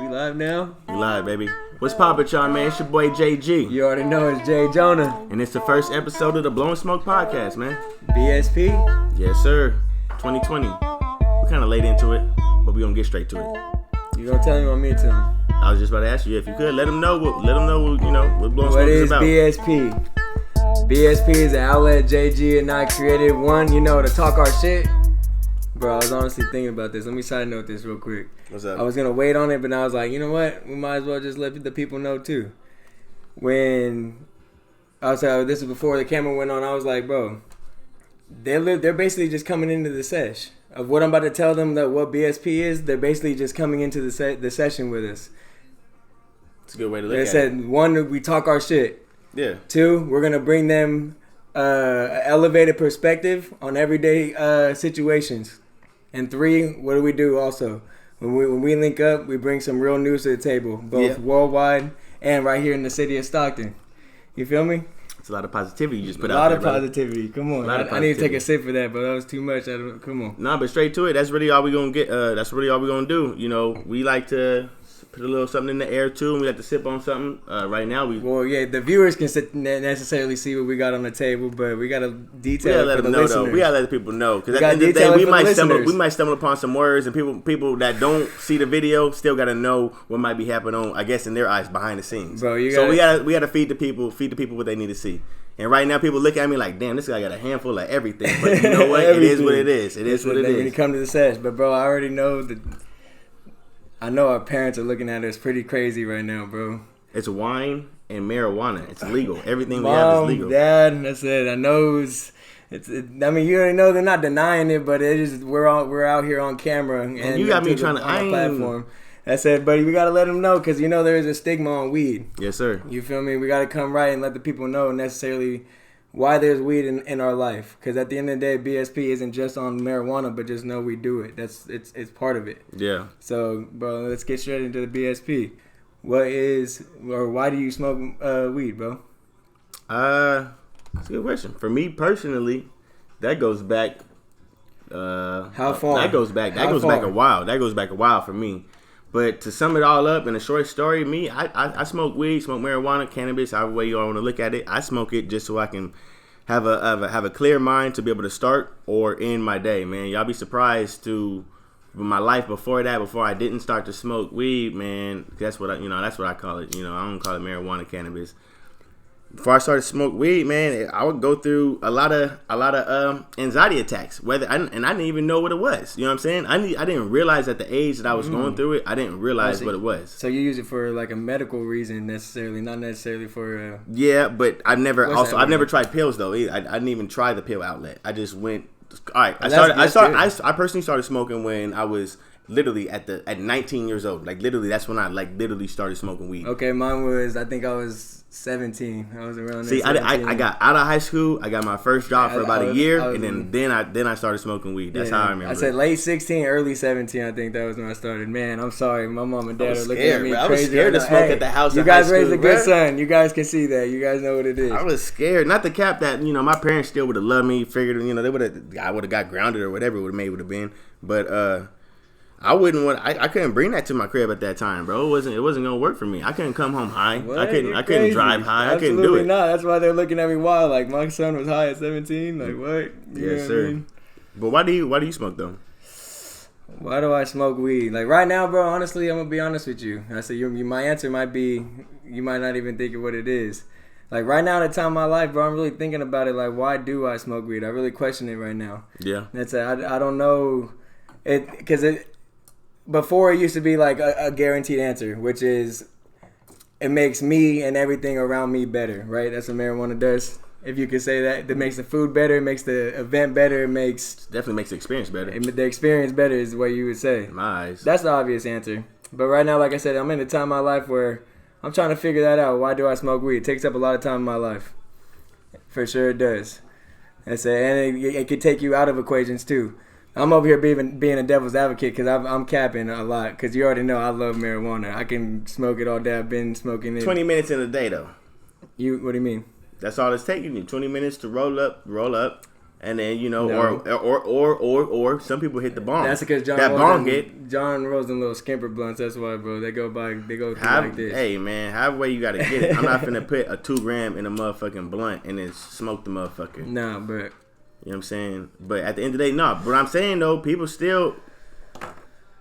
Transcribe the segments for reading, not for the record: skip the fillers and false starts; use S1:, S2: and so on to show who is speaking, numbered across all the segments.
S1: We live now?
S2: We live, baby. What's poppin', y'all, man? It's your boy JG.
S1: You already know it's Jay Jonah.
S2: And it's the first episode of the Blowin Smoke podcast, man.
S1: BSP?
S2: Yes, sir. 2020. We're kind of late into it, but we're going to get straight to it.
S1: You gonna tell me or me tell me?
S2: I was just about to ask you if you could. Let them know what Blowin Smoke is about.
S1: What is BSP? BSP is an outlet JG and I created. One, to talk our shit. Bro, I was honestly thinking about this. Let me side note this real quick.
S2: What's up?
S1: I was going to wait on it, but I was like, you know what? We might as well just let the people know, too. When I was like, this is before the camera went on, I was like, bro, they're basically just coming into the sesh. Of what I'm about to tell them, that what BSP is, they're basically just coming into the session with us.
S2: It's a good way to look
S1: at it. They said, one, we talk our shit.
S2: Yeah.
S1: Two, we're going to bring them an elevated perspective on everyday situations. And three, what do we do also? When we link up, we bring some real news to the table, both worldwide and right here in the city of Stockton. You feel me?
S2: It's a lot of positivity you just put
S1: out
S2: there,
S1: A lot of positivity. Come on. I need to take a sip for that, but that was too much. Come on.
S2: Nah, but straight to it. That's really all we're going to get. That's really all we're going to do. We like to put a little something in the air, too, and we like to sip on something. Right now,
S1: the viewers can necessarily see what we got on the table, but we got to detail it for the listeners.
S2: We got to let the people know. Because at the end of the day, we might stumble upon some words, and people that don't see the video still got to know what might be happening on, I guess, in their eyes behind the scenes. Bro, we got to feed the people what they need to see. And right now, people look at me like, damn, this guy got a handful of everything. But you know what? It is what it is. It is what it is.
S1: When you come to the sesh. But, bro, I already know that. I know our parents are looking at us pretty crazy right now, bro.
S2: It's wine and marijuana. It's legal. Everything we
S1: have
S2: is legal.
S1: Dad, that's it. I know I mean, you already know they're not denying it, but it is. We're out here on camera, and
S2: you got me trying to
S1: on a platform. That's it, buddy. We gotta let them know because there is a stigma on weed.
S2: Yes, sir.
S1: You feel me? We gotta come right and let the people know necessarily why there's weed in our life. Because at the end of the day, BSP isn't just on marijuana, but just know we do it. It's part of it.
S2: Yeah.
S1: So, bro, let's get straight into the BSP. Why do you smoke weed, bro?
S2: That's a good question. For me personally, that goes back.
S1: How far?
S2: That goes back a while. That goes back a while for me. But to sum it all up in a short story, I smoke weed, smoke marijuana, cannabis, however way you all want to look at it. I smoke it just so I can have a clear mind to be able to start or end my day, man. Y'all be surprised to my life before that, before I didn't start to smoke weed, man. That's what I call it. I don't call it marijuana, cannabis. Before I started to smoke weed, man, I would go through a lot of anxiety attacks. And I didn't even know what it was. You know what I'm saying? I didn't realize at the age that I was going through it. I didn't realize what it was.
S1: So you use it for like a medical reason, necessarily, not necessarily for.
S2: Yeah, but I've never tried pills though. I didn't even try the pill outlet. I just went. All right, I personally started smoking when I was literally at 19 years old. Like literally, that's when I literally started smoking weed.
S1: Okay, mine was. I think I was 17. I was around.
S2: See, I got out of high school. I got my first job for about a year, and then I started smoking weed. That's how I remember.
S1: I said late 16, early 17. I think that was when I started. Man, I'm sorry, my mom and dad are looking at me crazy.
S2: I was scared to smoke at the house.
S1: You guys raised a good son. You guys can see that. You guys know what it is.
S2: I was scared. Not the cap that my parents still would have loved me. Figured I would have got grounded or whatever it would have been. But I wouldn't want. I couldn't bring that to my crib at that time, bro. It wasn't gonna work for me. I couldn't come home high.
S1: What?
S2: I couldn't drive high.
S1: Absolutely
S2: I couldn't do it.
S1: Not. That's why they're looking at me wild. Like my son was high at 17. Like what?
S2: Yes, sir. I mean? But why do you smoke though?
S1: Why do I smoke weed? Like right now, bro. Honestly, I'm gonna be honest with you. I said my answer might be you might not even think of what it is. Like right now, at the time of my life, bro, I'm really thinking about it. Like why do I smoke weed? I really question it right now.
S2: Yeah.
S1: That's it. I don't know because before it used to be like a guaranteed answer, which is it makes me and everything around me better, right? That's what marijuana does. If you could say that, it makes the food better, it makes the event better,
S2: definitely makes the experience better.
S1: The experience better is what you would say.
S2: In my eyes.
S1: That's the obvious answer. But right now, like I said, I'm in a time in my life where I'm trying to figure that out. Why do I smoke weed? It takes up a lot of time in my life. For sure it does. And it could take you out of equations too. I'm over here being a devil's advocate because I'm capping a lot because you already know I love marijuana. I can smoke it all day. I've been smoking it.
S2: 20 minutes in a day though.
S1: What do you mean?
S2: That's all it's taking you. 20 minutes to roll up. And then
S1: No.
S2: or some people hit the bong.
S1: That's because John rolls them little skimper blunts. That's why, bro. They go through like this.
S2: Hey man, halfway you gotta get it. I'm not finna put a 2 gram in a motherfucking blunt and then smoke the motherfucker.
S1: Nah, but
S2: you know what I'm saying. But at the end of the day, no. But I'm saying though, people still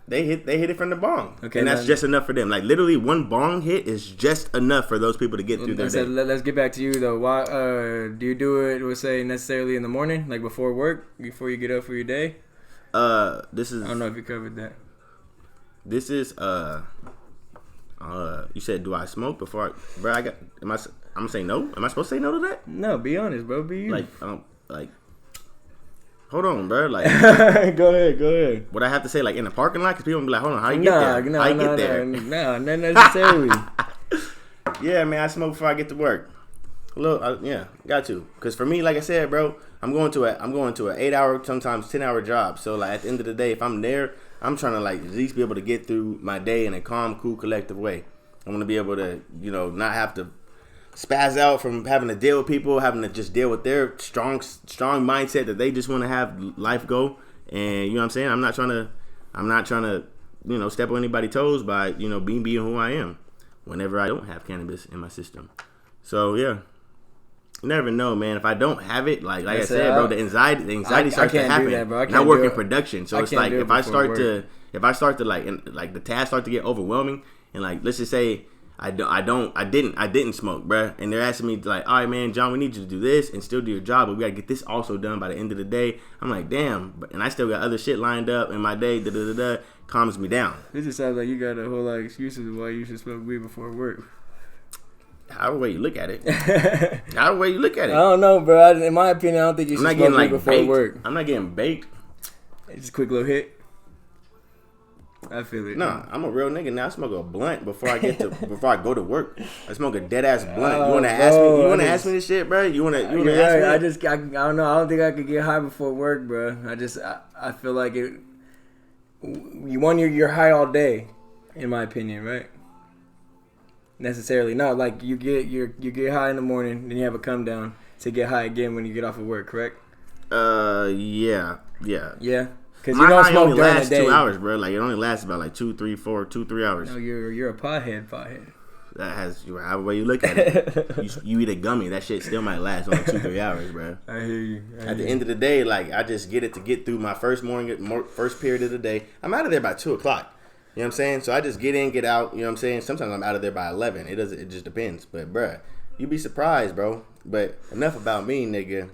S2: they hit it from the bong, okay, and that's just enough for them. Like literally, one bong hit is just enough for those people to get through their day.
S1: Let's get back to you though. Why do you do it? We'll say necessarily in the morning, like before work, before you get up for your day.
S2: This is.
S1: I don't know if you covered that.
S2: This is you said, do I smoke before bro? I'm gonna say no. Am I supposed to say no to that?
S1: No, be honest, bro. Be you.
S2: Like. Hold on, bro. Like,
S1: go ahead.
S2: What I have to say, like in the parking lot, because people be like, "Hold on, how you get there? How you get there?"
S1: Nah, not necessarily.
S2: Yeah, man, I smoke before I get to work. Got to. Because for me, like I said, bro, I'm going to an 8-hour, sometimes 10-hour job. So like at the end of the day, if I'm there, I'm trying to like at least be able to get through my day in a calm, cool, collective way. I'm gonna be able to, not have to spaz out from having to deal with people, having to just deal with their strong mindset that they just want to have life go. And you know what I'm saying? I'm not trying to, step on anybody's toes by, being who I am whenever I don't have cannabis in my system. So yeah. You never know, man. If I don't have it, like I said, bro, the anxiety starts to happen.
S1: That, bro.
S2: I work in production, so it's like if I start to like the tasks start to get overwhelming, and like let's just say I didn't smoke, bruh. And they're asking me like, all right, man, John, we need you to do this and still do your job, but we gotta get this also done by the end of the day. I'm like, damn, and I still got other shit lined up in my day. Calms me down.
S1: This just sounds like you got a whole lot of excuses why you should smoke weed before work.
S2: However way you look at it. I
S1: don't know, bro. In my opinion, I don't think you should smoke weed before work.
S2: I'm not getting baked.
S1: It's just a quick little hit. I feel it.
S2: Nah, I'm a real nigga now. I smoke a blunt before I go to work. I smoke a dead ass blunt. You wanna ask me this shit, bro? You wanna ask me?
S1: I don't know. I don't think I could get high before work, bro. I feel like it. You're high all day, in my opinion, right? Necessarily, no. Like you get high in the morning, then you have a come down to get high again when you get off of work, correct?
S2: Yeah.
S1: Because you don't smoke
S2: only
S1: during
S2: lasts
S1: the day.
S2: 2 hours, bro. Like it only lasts about like 2, 3 hours.
S1: No, you're a pothead.
S2: That has however way you look at it. you eat a gummy, that shit still might last only 2-3 hours, bro.
S1: I hear you.
S2: At the end of the day, like I just get through my first period of the day. I'm out of there by 2:00. You know what I'm saying? So I just get in, get out. You know what I'm saying? Sometimes I'm out of there by 11. It just depends. But bruh, you'd be surprised, bro. But enough about me, nigga.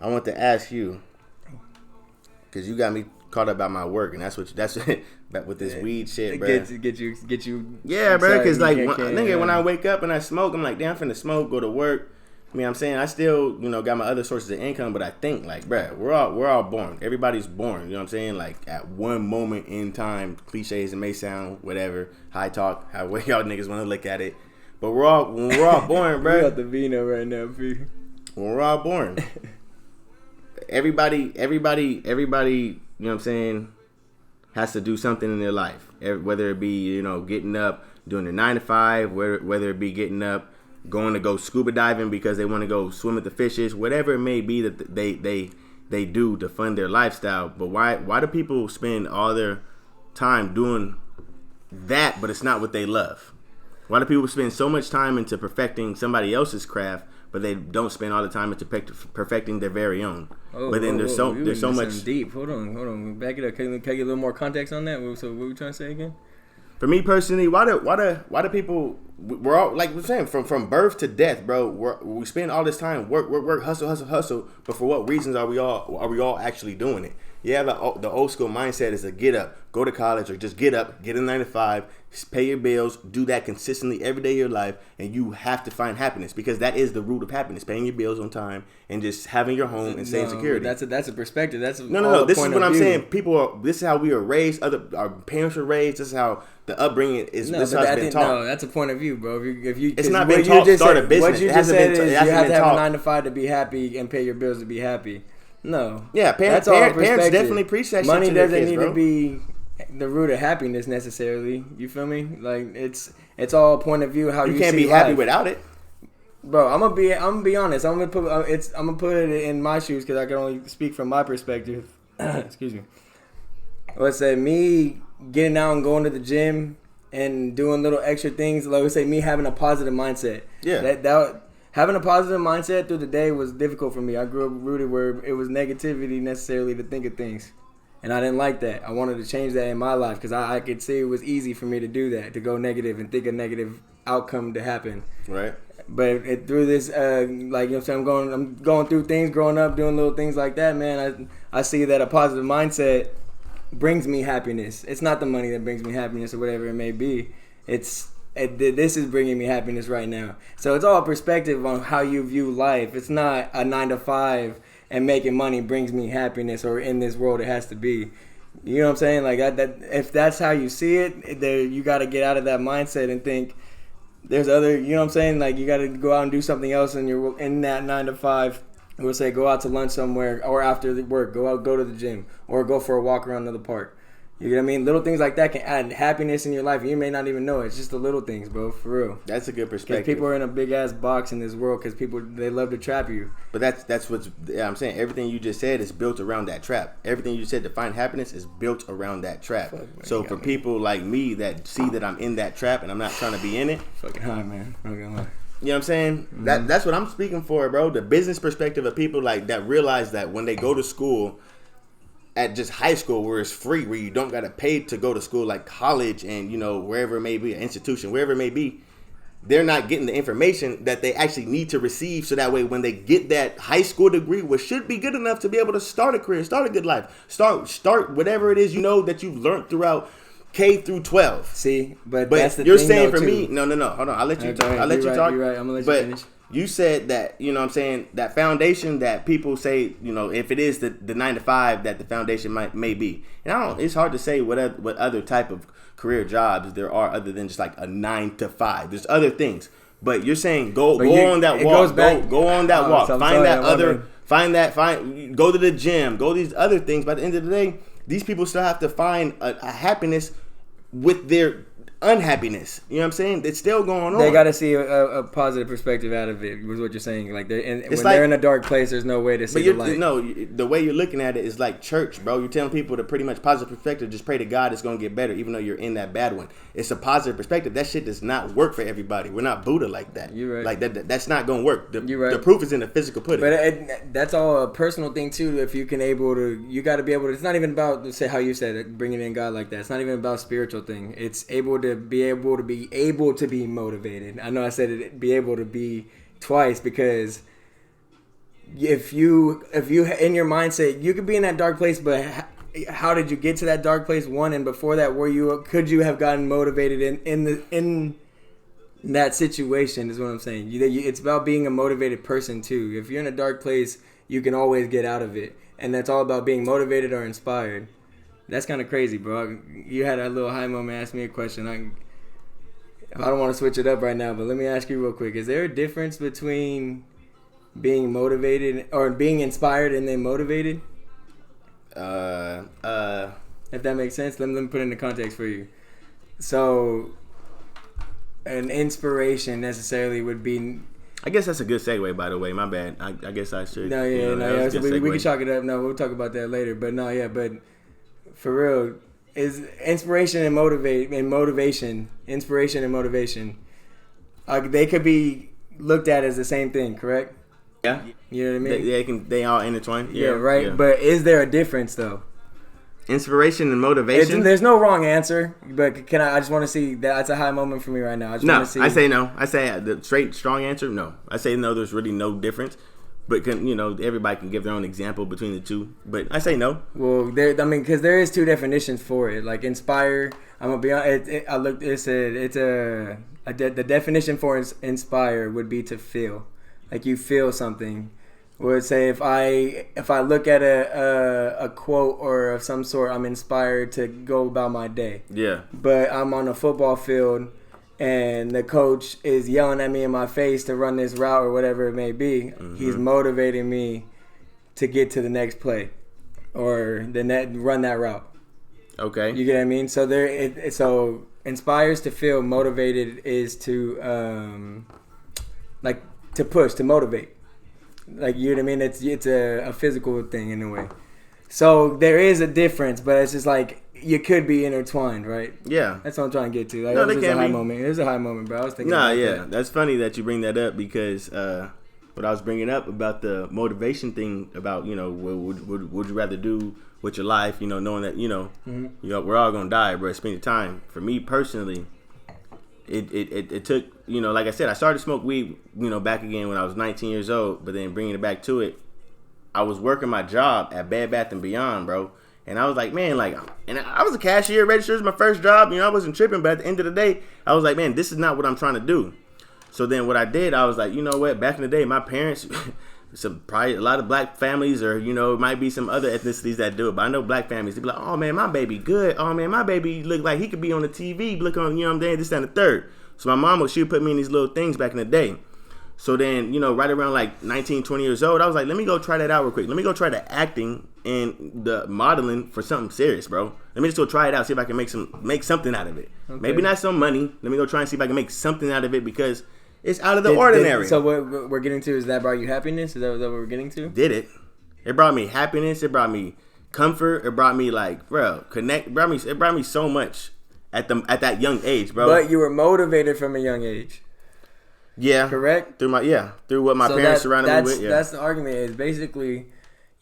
S2: I want to ask you. Cause you got me caught up about my work, and that's with this weed shit, bro.
S1: Get you.
S2: Yeah, bro. Cause like when I wake up and I smoke, I'm like, damn, I'm finna smoke, go to work. I mean, I'm saying I still, got my other sources of income, but I think like, bro, we're all born. Everybody's born. You know what I'm saying? Like at one moment in time, cliches it may sound, whatever, high talk, however y'all niggas want to look at it, but when we're all born, bro.
S1: We got the vino right now, P.
S2: When we're all born. Everybody, you know what I'm saying, has to do something in their life. Whether it be, getting up, doing their 9 to 5, whether it be getting up, going to go scuba diving because they want to go swim with the fishes, whatever it may be that they do to fund their lifestyle. But why do people spend all their time doing that, but it's not what they love? Why do people spend so much time into perfecting somebody else's craft, but they don't spend all the time into perfecting their very own? But then there's so much
S1: deep. Hold on. Back it up. Can you get a little more context on that? So what were we trying to say again?
S2: For me personally, why do people? We're all like we're saying from birth to death, bro. We spend all this time work, hustle. But for what reasons are we all actually doing it? Yeah, the old school mindset is to get up, go to college, or just get up, get a 9 to 5, pay your bills, do that consistently every day of your life, and you have to find happiness because that is the root of happiness: paying your bills on time and just having your home and saving security.
S1: That's a perspective.
S2: No. This is what I'm saying. This is how we were raised. Our parents were raised. This is how the upbringing is. This is how it's been taught.
S1: No, that's a point of view, bro. If you
S2: it's not been taught to start a business.
S1: What you just said is you have to have a 9 to 5 to be happy and pay your bills to be happy. No.
S2: Yeah, parents definitely preach that shit.
S1: Money
S2: to their
S1: doesn't
S2: kids,
S1: need
S2: bro.
S1: to be the root of happiness necessarily. You feel me? Like it's all a point of view how you
S2: can't
S1: see
S2: be happy
S1: life.
S2: without it.
S1: Bro, I'm gonna be honest. I'm gonna put it in my shoes because I can only speak from my perspective. Excuse me. Let's say me getting out and going to the gym and doing little extra things. Like let's say me having a positive mindset.
S2: Yeah.
S1: That having a positive mindset through the day was difficult for me. I grew up rooted where it was negativity necessarily to think of things. And I didn't like that. I wanted to change that in my life because I could see it was easy for me to do that, to go negative and think a negative outcome to happen.
S2: Right.
S1: But through this, like you know what I'm saying, I'm going through things, growing up, doing little things like that, man. I see that a positive mindset brings me happiness. It's not the money that brings me happiness or whatever it may be. This is bringing me happiness right now. So it's all perspective on how you view life. It's not a 9 to 5 and making money brings me happiness, or in this world it has to be. You know what I'm saying? Like that if that's how you see it, there you got to get out of that mindset and think there's other. You know what I'm saying? Like you got to go out and do something else, and you're in that 9 to 5. We'll say go out to lunch somewhere, or after the work, go to the gym, or go for a walk around to the park. You know what I mean? Little things like that can add happiness in your life. You may not even know it. It's just the little things, bro, for real.
S2: That's a good perspective.
S1: Because people are in a big-ass box in this world because they love to trap you.
S2: But that's what's... Yeah, I'm saying everything you just said is built around that trap. Everything you said to find happiness is built around that trap. So for people like me that see that I'm in that trap and I'm not trying to be in it...
S1: Fucking high, man. I'm not gonna lie.
S2: You know what I'm saying?
S1: Mm-hmm.
S2: That's what I'm speaking for, bro. The business perspective of people like that realize that when they go to school... at just high school where it's free, where you don't got to pay to go to school, like college and, you know, wherever it may be, an institution, wherever it may be, they're not getting the information that they actually need to receive. So that way, when they get that high school degree, which should be good enough to be able to start a career, start a good life, start whatever it is, you know, that you've learned throughout K through 12.
S1: See, but that's the
S2: you're
S1: thing,
S2: saying
S1: though,
S2: for
S1: too.
S2: me, no, hold on, I'll let you talk.
S1: You're right. I'm gonna let you finish.
S2: You said that, you know what I'm saying, that foundation that people say, you know, if it is the 9 to 5 that the foundation may be. And it's hard to say what other type of career jobs there are other than just like a 9 to 5. There's other things. But you're saying go on that walk. Go on that walk. Go to the gym. Go these other things. By the end of the day, these people still have to find a happiness with their unhappiness. You know what I'm saying? It's still going on.
S1: They got to see a positive perspective out of it, was what you're saying. Like they're in a dark place, there's no way to see the light.
S2: No, the way you're looking at it is like church, bro. You're telling people to pretty much positive perspective, just pray to God it's going to get better, even though you're in that bad one. It's a positive perspective. That shit does not work for everybody. We're not Buddha like that. You're right. Like that's not going to work. You're right. The proof is in the physical pudding.
S1: But that's all a personal thing too. If you can you got to be able to. It's not even about, let's say how you said it, bringing in God like that. It's not even about spiritual thing. It's be able to be motivated. I know I said it, be able to be twice, because if you in your mindset, you could be in that dark place, but how did you get to that dark place? One, and before that, could you have gotten motivated in that situation? Is what I'm saying. It's about being a motivated person too. If you're in a dark place, you can always get out of it, and that's all about being motivated or inspired. That's kind of crazy, bro. You had a little high moment. Ask me a question. I don't want to switch it up right now, but let me ask you real quick. Is there a difference between being motivated or being inspired and then motivated? If that makes sense, let me put it into context for you. So, an inspiration necessarily would be...
S2: I guess that's a good segue, by the way. My bad. I guess I should...
S1: So we can chalk it up. No, we'll talk about that later. But but for real... is inspiration and motivation, they could be looked at as the same thing, correct?
S2: Yeah.
S1: You know what I mean?
S2: They all intertwine.
S1: Yeah, right. Yeah. But is there a difference though?
S2: Inspiration and motivation.
S1: There's no wrong answer, but I just want to see that's a high moment for me right now.
S2: I say no. I say the strong answer. No, I say no. There's really no difference. But everybody can give their own example between the two. But I say no.
S1: Well, because there is two definitions for it. Like inspire, I'm gonna be honest. The definition for inspire would be to feel, like you feel something. Would say if I look at a quote or of some sort, I'm inspired to go about my day.
S2: Yeah.
S1: But I'm on a football field, and the coach is yelling at me in my face to run this route or whatever it may be. Mm-hmm. He's motivating me to get to the next play or run that route.
S2: Okay.
S1: You get what I mean? So inspires to feel, motivated is to to push, to motivate. Like, you know what I mean? It's a physical thing in a way. So there is a difference, but it's just like you could be intertwined, right?
S2: Yeah.
S1: That's what I'm trying to get to. Like,
S2: No,
S1: it was
S2: they
S1: just a
S2: can
S1: high
S2: be.
S1: moment. It was a high moment, bro. I was thinking.
S2: Nah,
S1: about
S2: yeah,
S1: that.
S2: that's funny that you bring that up because what I was bringing up about the motivation thing about what would you rather do with your life, knowing that we're all gonna die, bro. Spending time. For me personally, it took like I said, I started to smoke weed back again when I was 19 years old, but then bringing it back to it, I was working my job at Bed Bath & Beyond, bro. And I was like, man, and I was a cashier, register was my first job. I wasn't tripping, but at the end of the day, I was like, man, this is not what I'm trying to do. So then what I did, I was like, you know what? Back in the day, my parents, probably a lot of black families or, it might be some other ethnicities that do it. But I know black families, they be like, oh, man, my baby good. Oh, man, my baby look like he could be on the TV, look on, what I'm saying, this, that, and the third. So my mom, she would put me in these little things back in the day. So then, right around like 19, 20 years old, I was like, let me go try that out real quick. Let me go try the acting and the modeling for something serious, bro. Let me just go try it out, see if I can make something out of it. Okay. Maybe not some money. Let me go try and see if I can make something out of it because it's out of the ordinary.
S1: So what we're getting to is that brought you happiness? Is that what we're getting to?
S2: Did it. It brought me happiness. It brought me comfort. It brought me it brought me so much at that young age, bro.
S1: But you were motivated from a young age.
S2: Yeah.
S1: Correct?
S2: Through what my parents surrounded me with. Yeah.
S1: That's the argument is basically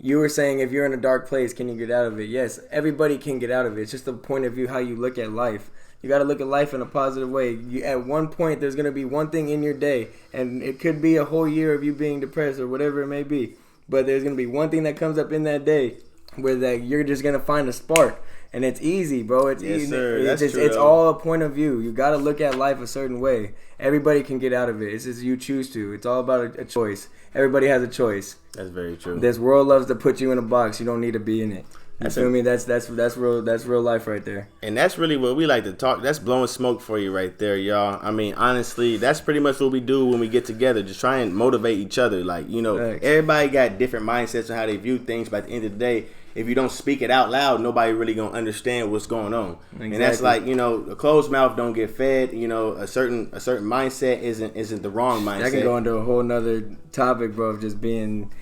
S1: you were saying if you're in a dark place, can you get out of it? Yes, everybody can get out of it. It's just the point of view how you look at life. You got to look at life in a positive way. At one point, there's going to be one thing in your day, and it could be a whole year of you being depressed or whatever it may be. But there's going to be one thing that comes up in that day where that you're just going to find a spark. And it's easy, bro. It's easy.
S2: Sir.
S1: It's all a point of view. You got to look at life a certain way. Everybody can get out of it. It's just you choose to. It's all about a choice. Everybody has a choice.
S2: That's very true.
S1: This world loves to put you in a box. You don't need to be in it. You feel me? That's real life right there.
S2: And that's really what we like to talk. That's blowing smoke for you right there, y'all. I mean, honestly, that's pretty much what we do when we get together. Just try and motivate each other. Like,
S1: Thanks.
S2: Everybody got different mindsets on how they view things. But at the end of the day, if you don't speak it out loud, nobody really gonna understand what's going on. Exactly. And that's like, a closed mouth don't get fed. A certain mindset isn't the wrong mindset.
S1: I can go into a whole nother topic, bro, of just being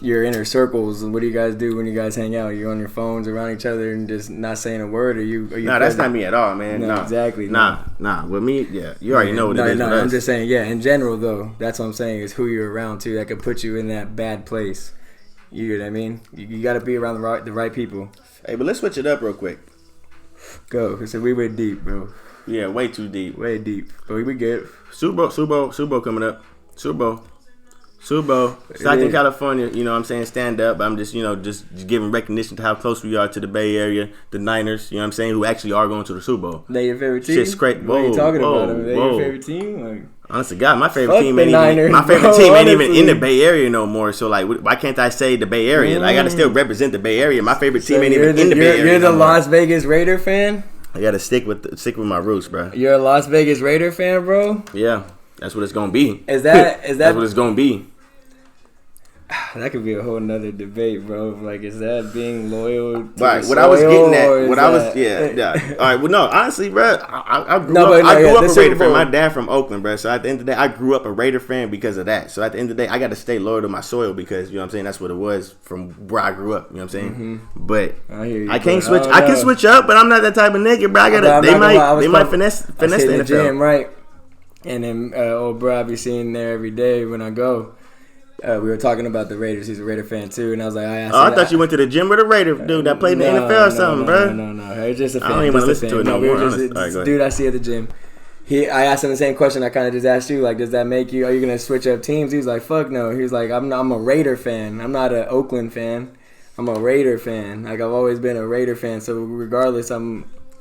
S1: your inner circles. And what do you guys do when you guys hang out? You're on your phones around each other and just not saying a word? Are you
S2: Nah, that's not me at all, man.
S1: No, exactly.
S2: Nah. With me, yeah. You already know what it is.
S1: No, I'm just saying, yeah, in general, though, that's what I'm saying is who you're around, too. That could put you in that bad place. You know what I mean? You got to be around the right people.
S2: Hey, but let's switch it up real quick.
S1: Go. So we went deep, bro.
S2: Yeah, way too deep.
S1: Way deep. But we good.
S2: Super Bowl coming up. Super Bowl. Stockton, California, what I'm saying, stand up. I'm just, just giving recognition to how close we are to the Bay Area, the Niners, what I'm saying, who actually are going to the Super Bowl.
S1: They your favorite team?
S2: Shit's great.
S1: What are you talking about? Are they your favorite team? Like,
S2: honestly, God, my favorite team ain't even in the Bay Area no more. So, like, why can't I say the Bay Area? Like, I got to still represent the Bay Area. My favorite team ain't even in the Bay Area.
S1: You're the Las Vegas Raider fan?
S2: I got to stick with my roots, bro.
S1: You're a Las Vegas Raider fan, bro?
S2: Yeah, that's what it's going to be.
S1: Is that
S2: that's what it's going to be.
S1: That could be a whole nother debate, bro. Like, is that being loyal to
S2: right,
S1: the
S2: what I was getting at,
S1: yeah.
S2: All right, well, no, honestly, bro, I grew up a Raider fan. My dad from Oakland, bro. So at the end of the day, I grew up a Raider fan because of that. So at the end of the day, I got to stay loyal to my soil because, you know what I'm saying, that's what it was from where I grew up, you know what I'm saying?
S1: Mm-hmm.
S2: But
S1: I hear you,
S2: I can't switch. I can switch up, but I'm not that type of nigga, bro. They might finesse the NFL.
S1: Gym, right? And then old bro I be seeing there every day when I go. We were talking about the Raiders. He's a Raider fan too, and I was like, I thought
S2: you went to the gym with a Raider dude that played in the NFL or something, bro.
S1: No. It's just a fan.
S2: I don't even want to listen to it no more.
S1: Dude I see at the gym. I asked him the same question I kind of just asked you. Like, does that make you? Are you gonna switch up teams? He's like, fuck no. He was like, I'm a Raider fan. I'm not an Oakland fan. I'm a Raider fan. Like, I've always been a Raider fan. So regardless,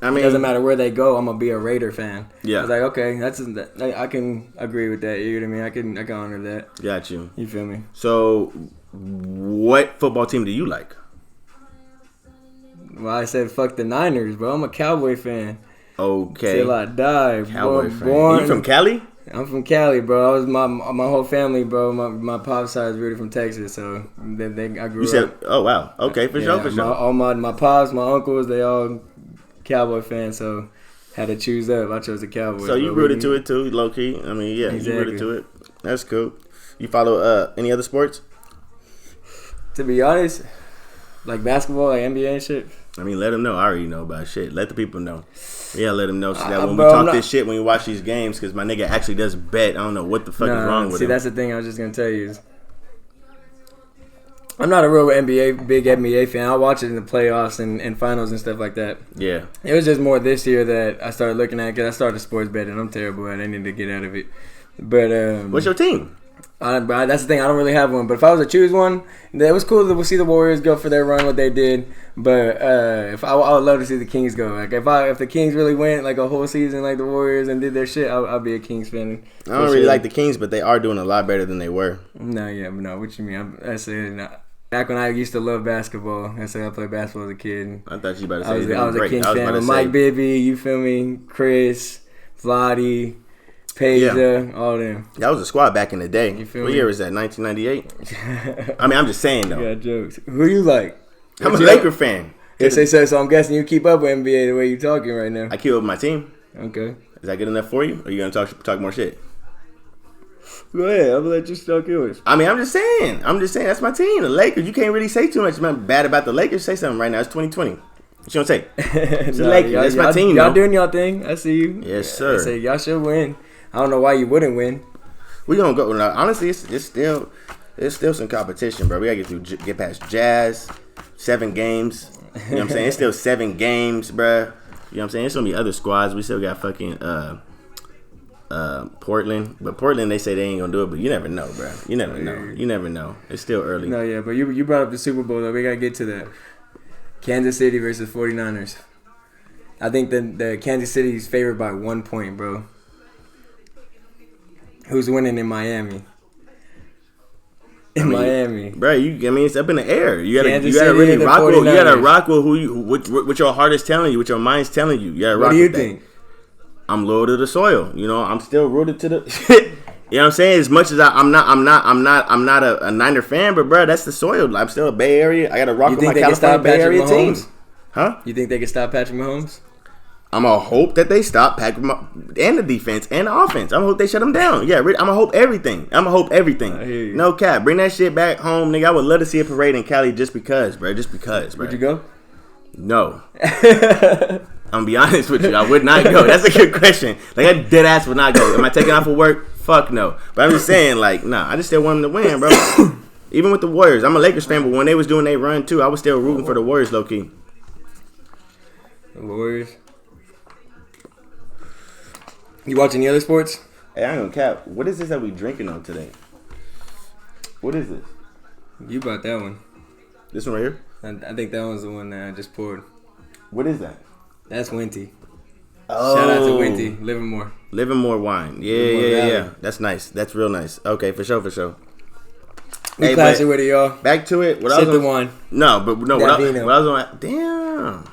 S1: it doesn't matter where they go. I'm gonna be a Raider fan. Yeah. I was like, okay, I can agree with that. You know what I mean? I can honor that.
S2: Got you.
S1: You feel me?
S2: So, what football team do you like?
S1: Well, I said fuck the Niners, bro. I'm a Cowboy fan.
S2: Okay.
S1: Till I die.
S2: Cowboy fan. You from Cali?
S1: I'm from Cali, bro. I was my whole family, bro. My pop's side is really from Texas, so I grew up.
S2: You said, oh wow, okay, for sure.
S1: All my pops, my uncles, they all Cowboy fans, so had to choose up. I chose the Cowboys.
S2: So you rooted to it too, low key. I mean, yeah,
S1: exactly.
S2: You rooted to it. That's cool. You follow any other sports?
S1: To be honest, like basketball, like NBA and shit.
S2: I mean, let them know. I already know about shit. Let the people know. Yeah, let them know so that when
S1: bro,
S2: we talk this shit, when you watch these games, because my nigga actually does bet. I don't know what the fuck is wrong with him.
S1: See, that's the thing I was just going to tell you. I'm not a real big NBA fan. I watch it in the playoffs and finals and stuff like that.
S2: Yeah.
S1: It was just more this year that I started looking at because I started sports betting. I'm terrible at it. I need to get out of it. But
S2: what's your team?
S1: That's the thing. I don't really have one. But if I was to choose one, it was cool to see the Warriors go for their run, what they did. But I would love to see the Kings go. Like if the Kings really went like a whole season like the Warriors and did their shit, I'll be a Kings fan.
S2: I don't really like the Kings, but they are doing a lot better than they were.
S1: No, what you mean? I said back when I used to love basketball. I said I played basketball as a kid.
S2: I thought you about to say
S1: I was a Kings fan with Mike Bibby. You feel me? Chris, Vladi. Peja, all them.
S2: That was a squad back in the day.
S1: You feel
S2: what
S1: me?
S2: year was that? 1998? I mean, I'm just saying, though.
S1: You got jokes. Who you like?
S2: I'm a Laker fan.
S1: Yeah, so I'm guessing you keep up with NBA the way you're talking right now.
S2: I keep up with my team.
S1: Okay.
S2: Is that good enough for you? Or are you going to talk more shit?
S1: Go ahead. I'm going to let you talk yours.
S2: I mean, I'm just saying. That's my team. The Lakers. You can't really say too much bad about the Lakers. Say something right now. It's 2020. What you going to say? It's the Lakers. That's my team,
S1: Y'all doing y'all thing. I see you.
S2: Yes, sir.
S1: I say y'all should win. I don't know why you wouldn't win.
S2: We gonna go. Now, honestly, it's still some competition, bro. We gotta get past Jazz. 7 games. You know what I'm saying? It's still 7 games, bro. You know what I'm saying? It's gonna be other squads. We still got fucking Portland, but Portland they say they ain't gonna do it. But you never know, bro. You never know. You never know. It's still early.
S1: No, yeah, but you brought up the Super Bowl though. We gotta get to that. Kansas City versus 49ers. I think the Kansas City's favored by 1 point, bro. Who's winning in Miami? Miami,
S2: bro. I mean, it's up in the air. You gotta really rock with. You gotta rock with what your heart is telling you, what your mind's telling you. You gotta rock. What do you think? I'm loyal to the soil. You know, I'm still rooted to the. You know what I'm saying? As much as I'm not a Niner fan, but bro, that's the soil. I'm still a Bay Area. I gotta rock with my California Bay Area teams. Huh?
S1: You think they can stop Patrick Mahomes?
S2: I'm going to hope that they stop Patrick and the defense and the offense. I'm going to hope they shut them down. Yeah, I'm going to hope everything. No cap. Bring that shit back home, nigga. I would love to see a parade in Cali just because, bro. Just because, bro.
S1: Would you go?
S2: No. I'm going to be honest with you. I would not go. That's a good question. Like, I dead ass would not go. Am I taking off of work? Fuck no. But I'm just saying, like, nah. I just still want them to win, bro. Even with the Warriors. I'm a Lakers fan, but when they was doing their run, too, I was still rooting for the Warriors, low-key.
S1: The Warriors? You watching the other sports?
S2: Hey, I ain't gonna cap. What is this that we drinking on today? What is this?
S1: You bought that one.
S2: This one right here?
S1: I think that one's the one that I just poured.
S2: What is that?
S1: That's Winty.
S2: Oh.
S1: Shout out to Winty. Livermore.
S2: Livermore wine. Yeah. That's nice. That's real nice. Okay, for sure.
S1: We classy with it, y'all.
S2: Back to it.
S1: Sip the wine.
S2: No, but no. What I was on. Damn.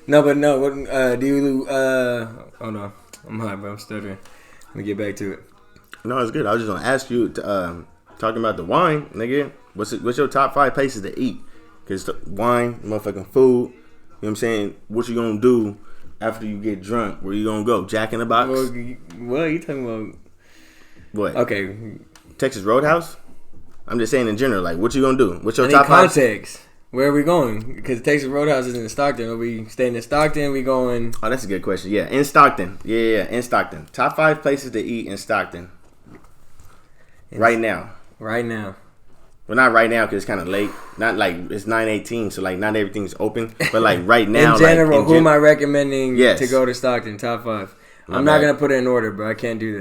S1: No, but no. What? Do you? Oh no. I'm high, bro. I'm stuttering. Let me get back to it.
S2: No, it's good. I was just gonna ask you, talking about the wine, nigga. What's your top 5 places to eat? Cause wine, motherfucking food. You know what I'm saying? What you gonna do after you get drunk? Where you gonna go? Jack in the Box?
S1: What are you talking about?
S2: What?
S1: Okay.
S2: Texas Roadhouse? I'm just saying in general. Like, what you gonna do? What's your
S1: top 5? Context. Where are we going? Because Texas Roadhouse is in Stockton. Are we staying in Stockton? We going?
S2: Oh, that's a good question. Yeah, in Stockton. Yeah, in Stockton. Top 5 places to eat in Stockton. Right now.
S1: Right now.
S2: Well, not right now because it's kind of late. Not like it's 9:18, so like not everything's open. But like right now,
S1: in general, who am I recommending to go to Stockton? Top 5. I'm not gonna put it in order, bro. I can't do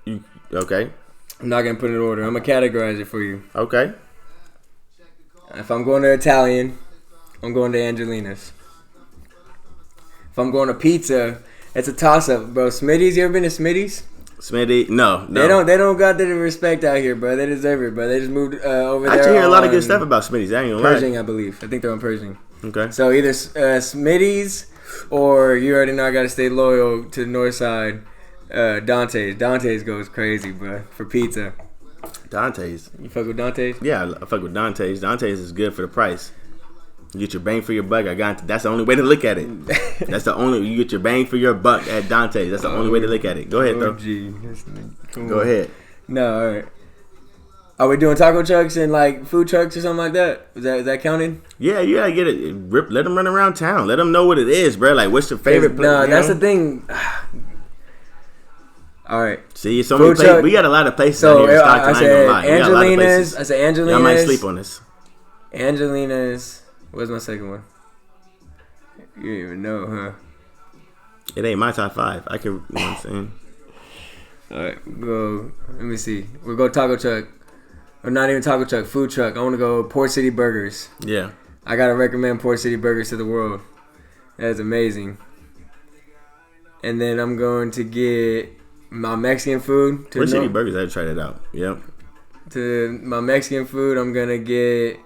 S1: that.
S2: Okay.
S1: I'm not gonna put it in order. I'm gonna categorize it for you.
S2: Okay.
S1: If I'm going to Italian, I'm going to Angelina's. If I'm going to pizza, it's a toss-up, bro. Smitty's, you ever been to Smitty's?
S2: Smitty, no.
S1: They don't got the respect out here, bro. They deserve it, bro. They just moved over there.
S2: I actually hear a lot of good stuff about Smitty's. I ain't gonna lie.
S1: Pershing, I believe. I think they're on Pershing.
S2: Okay.
S1: So either Smitty's or you already know I gotta stay loyal to the north side. Dante's. Dante's goes crazy, bro, for pizza.
S2: Dante's.
S1: You fuck with Dante's?
S2: Yeah, I fuck with Dante's. Dante's is good for the price. You get your bang for your buck. That's the only way to look at it. You get your bang for your buck at Dante's. That's the only way to look at it. Go ahead, though.
S1: Go
S2: ahead.
S1: No, all right. Are we doing taco trucks and like food trucks or something like that? Is that counting?
S2: Yeah, you gotta get it. Let them run around town. Let them know what it is, bro. Like, what's your favorite place?
S1: No, that's the thing. All right.
S2: See, so many places. We got a lot of places out here in Stockton. I ain't gonna lie.
S1: Angelina's. I said Angelina's.
S2: I might sleep on this.
S1: Angelina's. Where's my second one? You don't even know, huh?
S2: It ain't my top 5. I can, you know what I'm saying?
S1: All right, go. Let me see. We'll go taco truck. Or not even taco truck, food truck. I want to go Port City Burgers.
S2: Yeah.
S1: I got to recommend Port City Burgers to the world. That's amazing. And then I'm going to get my Mexican food.
S2: Port City Burgers, I had to try that out. Yep.
S1: To my Mexican food, I'm going to get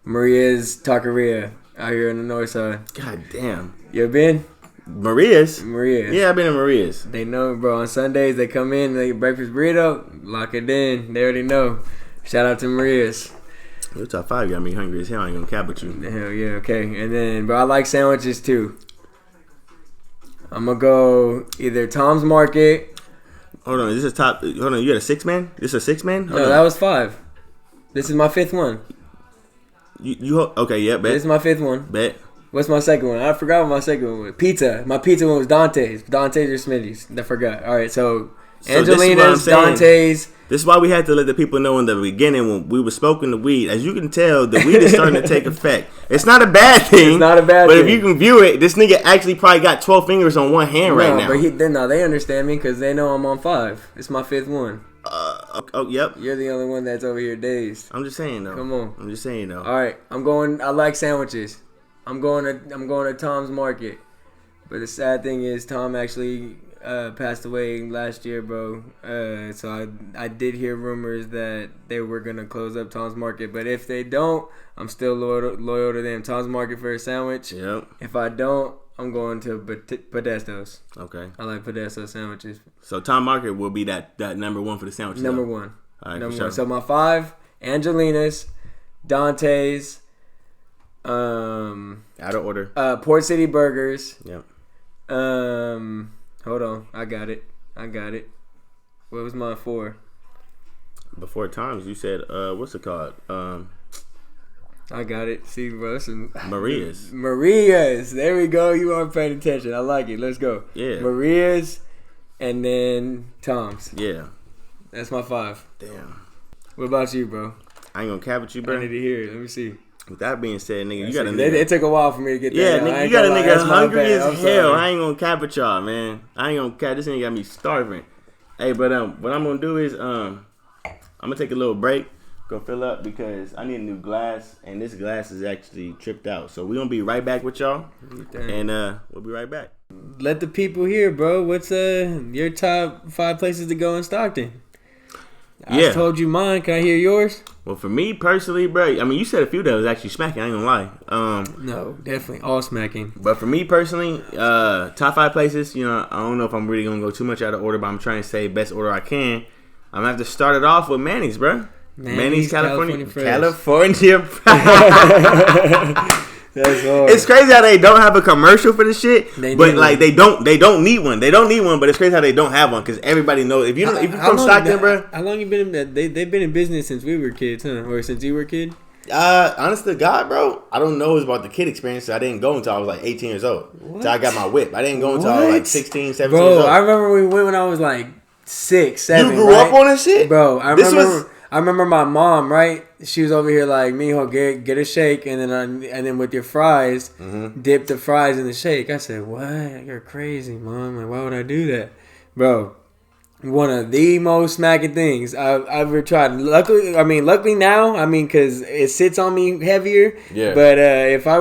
S1: Maria's Taqueria out here on the north side.
S2: God damn.
S1: You ever been?
S2: Maria's?
S1: Maria's.
S2: Yeah, I've been in Maria's.
S1: They know, bro. On Sundays, they come in, they get breakfast burrito, lock it in. They already know. Shout out to Maria's.
S2: Your top 5 got me hungry as hell. I ain't gonna cap with you.
S1: Hell yeah, okay. And then, bro, I like sandwiches too. I'm gonna go either Tom's Market.
S2: Hold on, is this a top? Hold on, you got a 6-man? This is a 6-man?
S1: No, that was 5. This is my 5th one.
S2: You okay? Yeah, bet.
S1: This is my 5th one.
S2: Bet.
S1: What's my second one? I forgot what my second one was. Pizza. My pizza one was Dante's. Dante's or Smitty's. I forgot. All right, so Angelina's, Dante's.
S2: This is why we had to let the people know in the beginning when we were smoking the weed. As you can tell, the weed is starting to take effect. It's not a bad thing.
S1: It's not a bad
S2: thing. But if you can view it, this nigga actually probably got 12 fingers on one hand right now.
S1: But they understand me because they know I'm on 5. It's my 5th one.
S2: Yep.
S1: You're the only one that's over here dazed.
S2: I'm just saying though.
S1: Come on.
S2: I'm just saying though.
S1: All right, I like sandwiches. I'm going to Tom's Market. But the sad thing is Tom actually passed away last year, bro. So I did hear rumors that they were gonna close up Tom's Market, but if they don't, I'm still loyal to them. Tom's Market for a sandwich.
S2: Yep.
S1: If I don't, I'm going to Podestos.
S2: Okay.
S1: I like Podesto sandwiches.
S2: So Tom Market will be that number 1 for the sandwiches.
S1: Number 1.
S2: All right,
S1: number
S2: for
S1: 1.
S2: sure.
S1: So my 5, Angelina's, Dante's,
S2: out of order.
S1: Port City Burgers.
S2: Yep.
S1: Hold on, I got it. What was my 4?
S2: Before Tom's, you said what's it called?
S1: I got it. See, bro,
S2: Maria's.
S1: Maria's. There we go. You aren't paying attention. I like it. Let's go.
S2: Yeah.
S1: Maria's, and then Tom's.
S2: Yeah.
S1: That's my 5.
S2: Damn.
S1: What about you, bro?
S2: I ain't gonna cap with you, bro.
S1: I need to hear it. Let me see.
S2: With that being said, nigga, you got a nigga.
S1: It took a while for me to get
S2: yeah,
S1: that.
S2: Yeah, nigga, you got a nigga hungry as hell. I ain't gonna cap with y'all, man. I ain't gonna cap. This nigga got me starving. Hey, but what I'm gonna do is I'm gonna take a little break, go fill up because I need a new glass, and this glass is actually tripped out. So we gonna be right back with y'all, and we'll be right back.
S1: Let the people hear, bro. What's your top 5 places to go in Stockton? I told you mine. Can I hear yours?
S2: Well, for me personally, bro, I mean, you said a few that was actually smacking. I ain't gonna lie.
S1: No, definitely all smacking.
S2: But for me personally, top 5 places. You know, I don't know if I'm really gonna go too much out of order, but I'm trying to say best order I can. I'm gonna have to start it off with Manny's, bro. Manny's California. That's hard. It's crazy how they don't have a commercial for this shit, but like they don't need one. They don't need one, but it's crazy how they don't have one because everybody knows. If you're from Stockton, bro,
S1: how long you been in? They've been in business since we were kids, huh? Or since you were a kid?
S2: Honest to God, bro, I don't know about the kid experience. I didn't go until I was like 18 years old. What? So I got my whip. I didn't go until I was like 16, 17 years old.
S1: Bro, I remember we went when I was like 6, 7.
S2: You grew up on this shit,
S1: bro. I remember my mom, right? She was over here like, mijo, get a shake, and then with your fries, dip the fries in the shake. I said, what? You're crazy, mom. Like, why would I do that, bro? One of the most smacking things I've ever tried. Luckily now, because it sits on me heavier. Yeah. But if I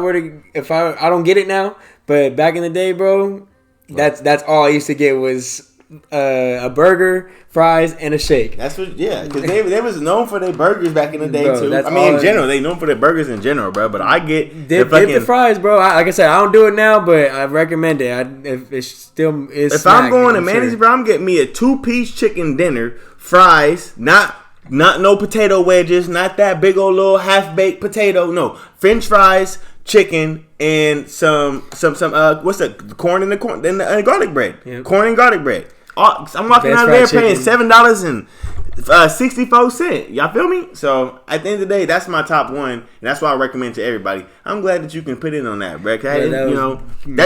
S1: don't get it now. But back in the day, bro, that's all I used to get was a burger, fries, and a shake.
S2: That's what, because they was known for their burgers back in the day, bro, too. I mean, in general, they known for their burgers in general, bro. But I get
S1: dip the fries, bro. Like I said, I don't do it now, but I recommend it. If it still is.
S2: If I'm going to Manny's, bro, I'm getting me a 2-piece chicken dinner, fries, not no potato wedges, not that big old little half-baked potato. No, French fries, chicken, and some what's that? Corn and garlic bread. Yep. Corn and garlic bread. I'm walking out of there paying $7 64 cents. Y'all feel me? So at the end of the day, that's my top one, and that's why I recommend to everybody. I'm glad that you can put in on that, bro. That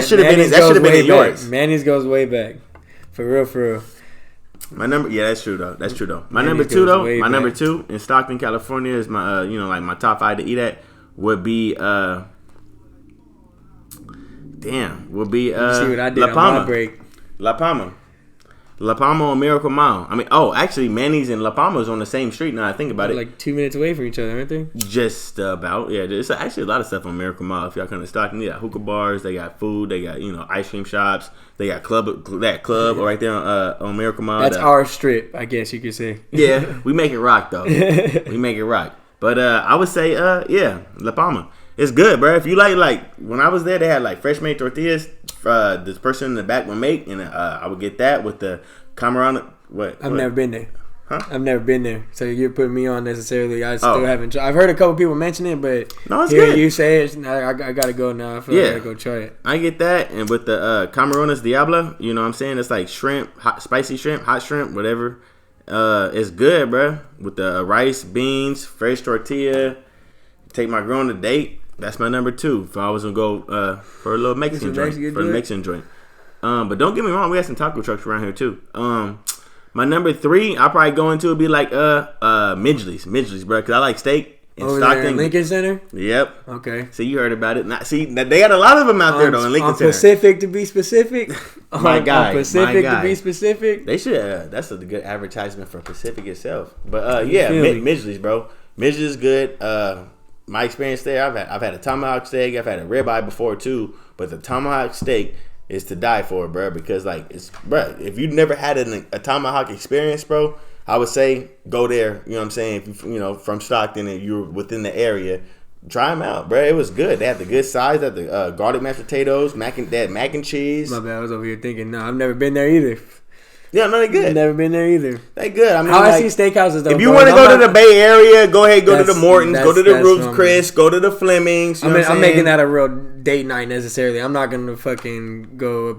S2: should have been. That should have been in yours.
S1: Manny's goes way back, for real.
S2: My number, that's true though. My number two in Stockton, California is my, like my top 5 to eat at would be, La Palma. La Palma on Miracle Mile. I mean, actually, Manny's and La Palma is on the same street now I think about it.
S1: Like 2 minutes away from each other, aren't they?
S2: Just about, yeah. There's actually a lot of stuff on Miracle Mile. If y'all come to Stockton, they got hookah bars, they got food, they got, ice cream shops, they got club right there on Miracle Mile.
S1: That's our strip, I guess you could say.
S2: Yeah, we make it rock, though. We make it rock. But I would say, La Palma. It's good, bro. If you like when I was there, they had like fresh made tortillas. This person in the back would make, and I would get that with the camarón.
S1: I've never been there.
S2: Huh?
S1: I've never been there, so you're putting me on necessarily. I still haven't tried. I've heard a couple people mention it, but
S2: it's good.
S1: You say it, I gotta go now. I feel like I gotta go try it.
S2: I get that, and with the camarones diablo, you know what I'm saying? It's like shrimp, spicy shrimp, hot shrimp, whatever. It's good, bro. With the rice, beans, fresh tortilla. Take my girl on a date. That's my number 2. If I was gonna go for a little Mexican joint, but don't get me wrong, we have some taco trucks around here too. My number 3, I'll probably go into would be like Midgley's, bro, because I like steak in Stockton,
S1: there in Lincoln Center.
S2: Yep.
S1: Okay.
S2: See, you heard about it. They got a lot of them out there though in Lincoln Center.
S1: Pacific to be specific.
S2: My guy.
S1: To be specific.
S2: They should. That's a good advertisement for Pacific itself. But Midgley's, bro. Midgley's is good. My experience there, I've had a tomahawk steak, I've had a ribeye before too, but the tomahawk steak is to die for, bro. Because if you've never had a tomahawk experience, bro, I would say go there. You know what I'm saying? If you from Stockton and you're within the area, try them out, bro. It was good. They had the good size, they had the garlic mashed potatoes, mac and cheese.
S1: My bad, I was over here thinking, no, I've never been there either.
S2: Yeah, no, they good.
S1: Never been there either.
S2: They good. I mean,
S1: I see steakhouses though.
S2: If you want to go to the Bay Area, go ahead, go to the Mortons, go to the Ruth's Chris, go to the Flemings.
S1: I'm making that a real date night necessarily. I'm not gonna fucking go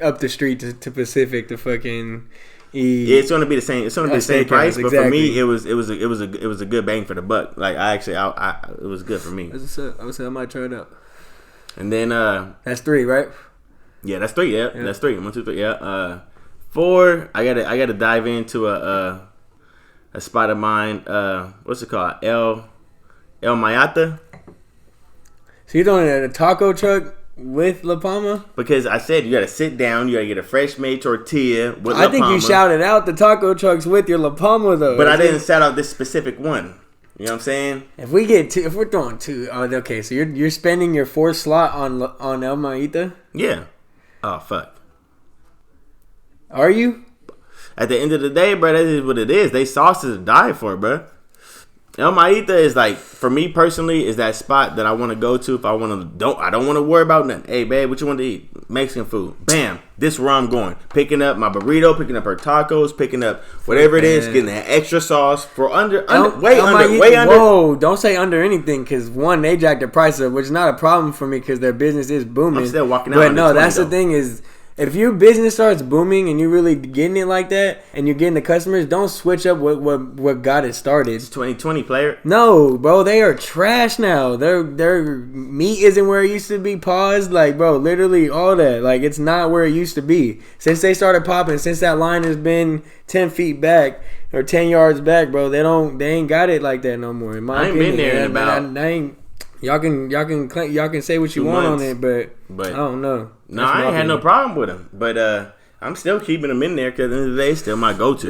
S1: up the street to Pacific to fucking eat.
S2: Yeah, it's gonna be the same. It's gonna be the same price, but for me, it was a good bang for the buck. Like it was good for me.
S1: I would say I might try it out.
S2: And then
S1: that's 3, right?
S2: Yeah, that's 3. Yeah, that's 3. 1, 2, 3. Yeah. 4, I gotta dive into a spot of mine. What's it called? El Mayata.
S1: So you're doing a taco truck with La Palma?
S2: Because I said you gotta sit down, you gotta get a fresh made tortilla with La Palma.
S1: I think you shouted out the taco trucks with your La Palma though.
S2: But I didn't shout out this specific one. You know what I'm saying?
S1: If we're throwing 2, okay. So you're spending your 4th slot on El Mayata?
S2: Yeah. Oh fuck.
S1: Are you?
S2: At the end of the day, bro, that is what it is. They sauce is to die for, bro. El Mayata is like, for me personally, is that spot that I want to go to if I want to. I don't want to worry about nothing. Hey, babe, what you want to eat? Mexican food. Bam. This is where I'm going. Picking up my burrito, picking up her tacos, picking up whatever it is, getting that extra sauce for way under.
S1: Whoa, don't say under anything, because one, they jacked the price up, which is not a problem for me because their business is booming.
S2: I'm still walking out.
S1: But no, that's the thing is, if your business starts booming and you're really getting it like that and you're getting the customers, don't switch up what got it started.
S2: It's 2020, player.
S1: No, bro, they are trash now. Their meat isn't where it used to be. Paused, like, bro, literally all that. Like, it's not where it used to be. Since they started popping, since that line has been 10 feet back or 10 yards back, bro, they ain't got it like that no more. In my opinion,
S2: been there in about.
S1: Y'all can say what you want on it, but I don't know.
S2: No, I ain't had no problem with them, but I'm still keeping them in there because at the end of the day, it's still my go-to.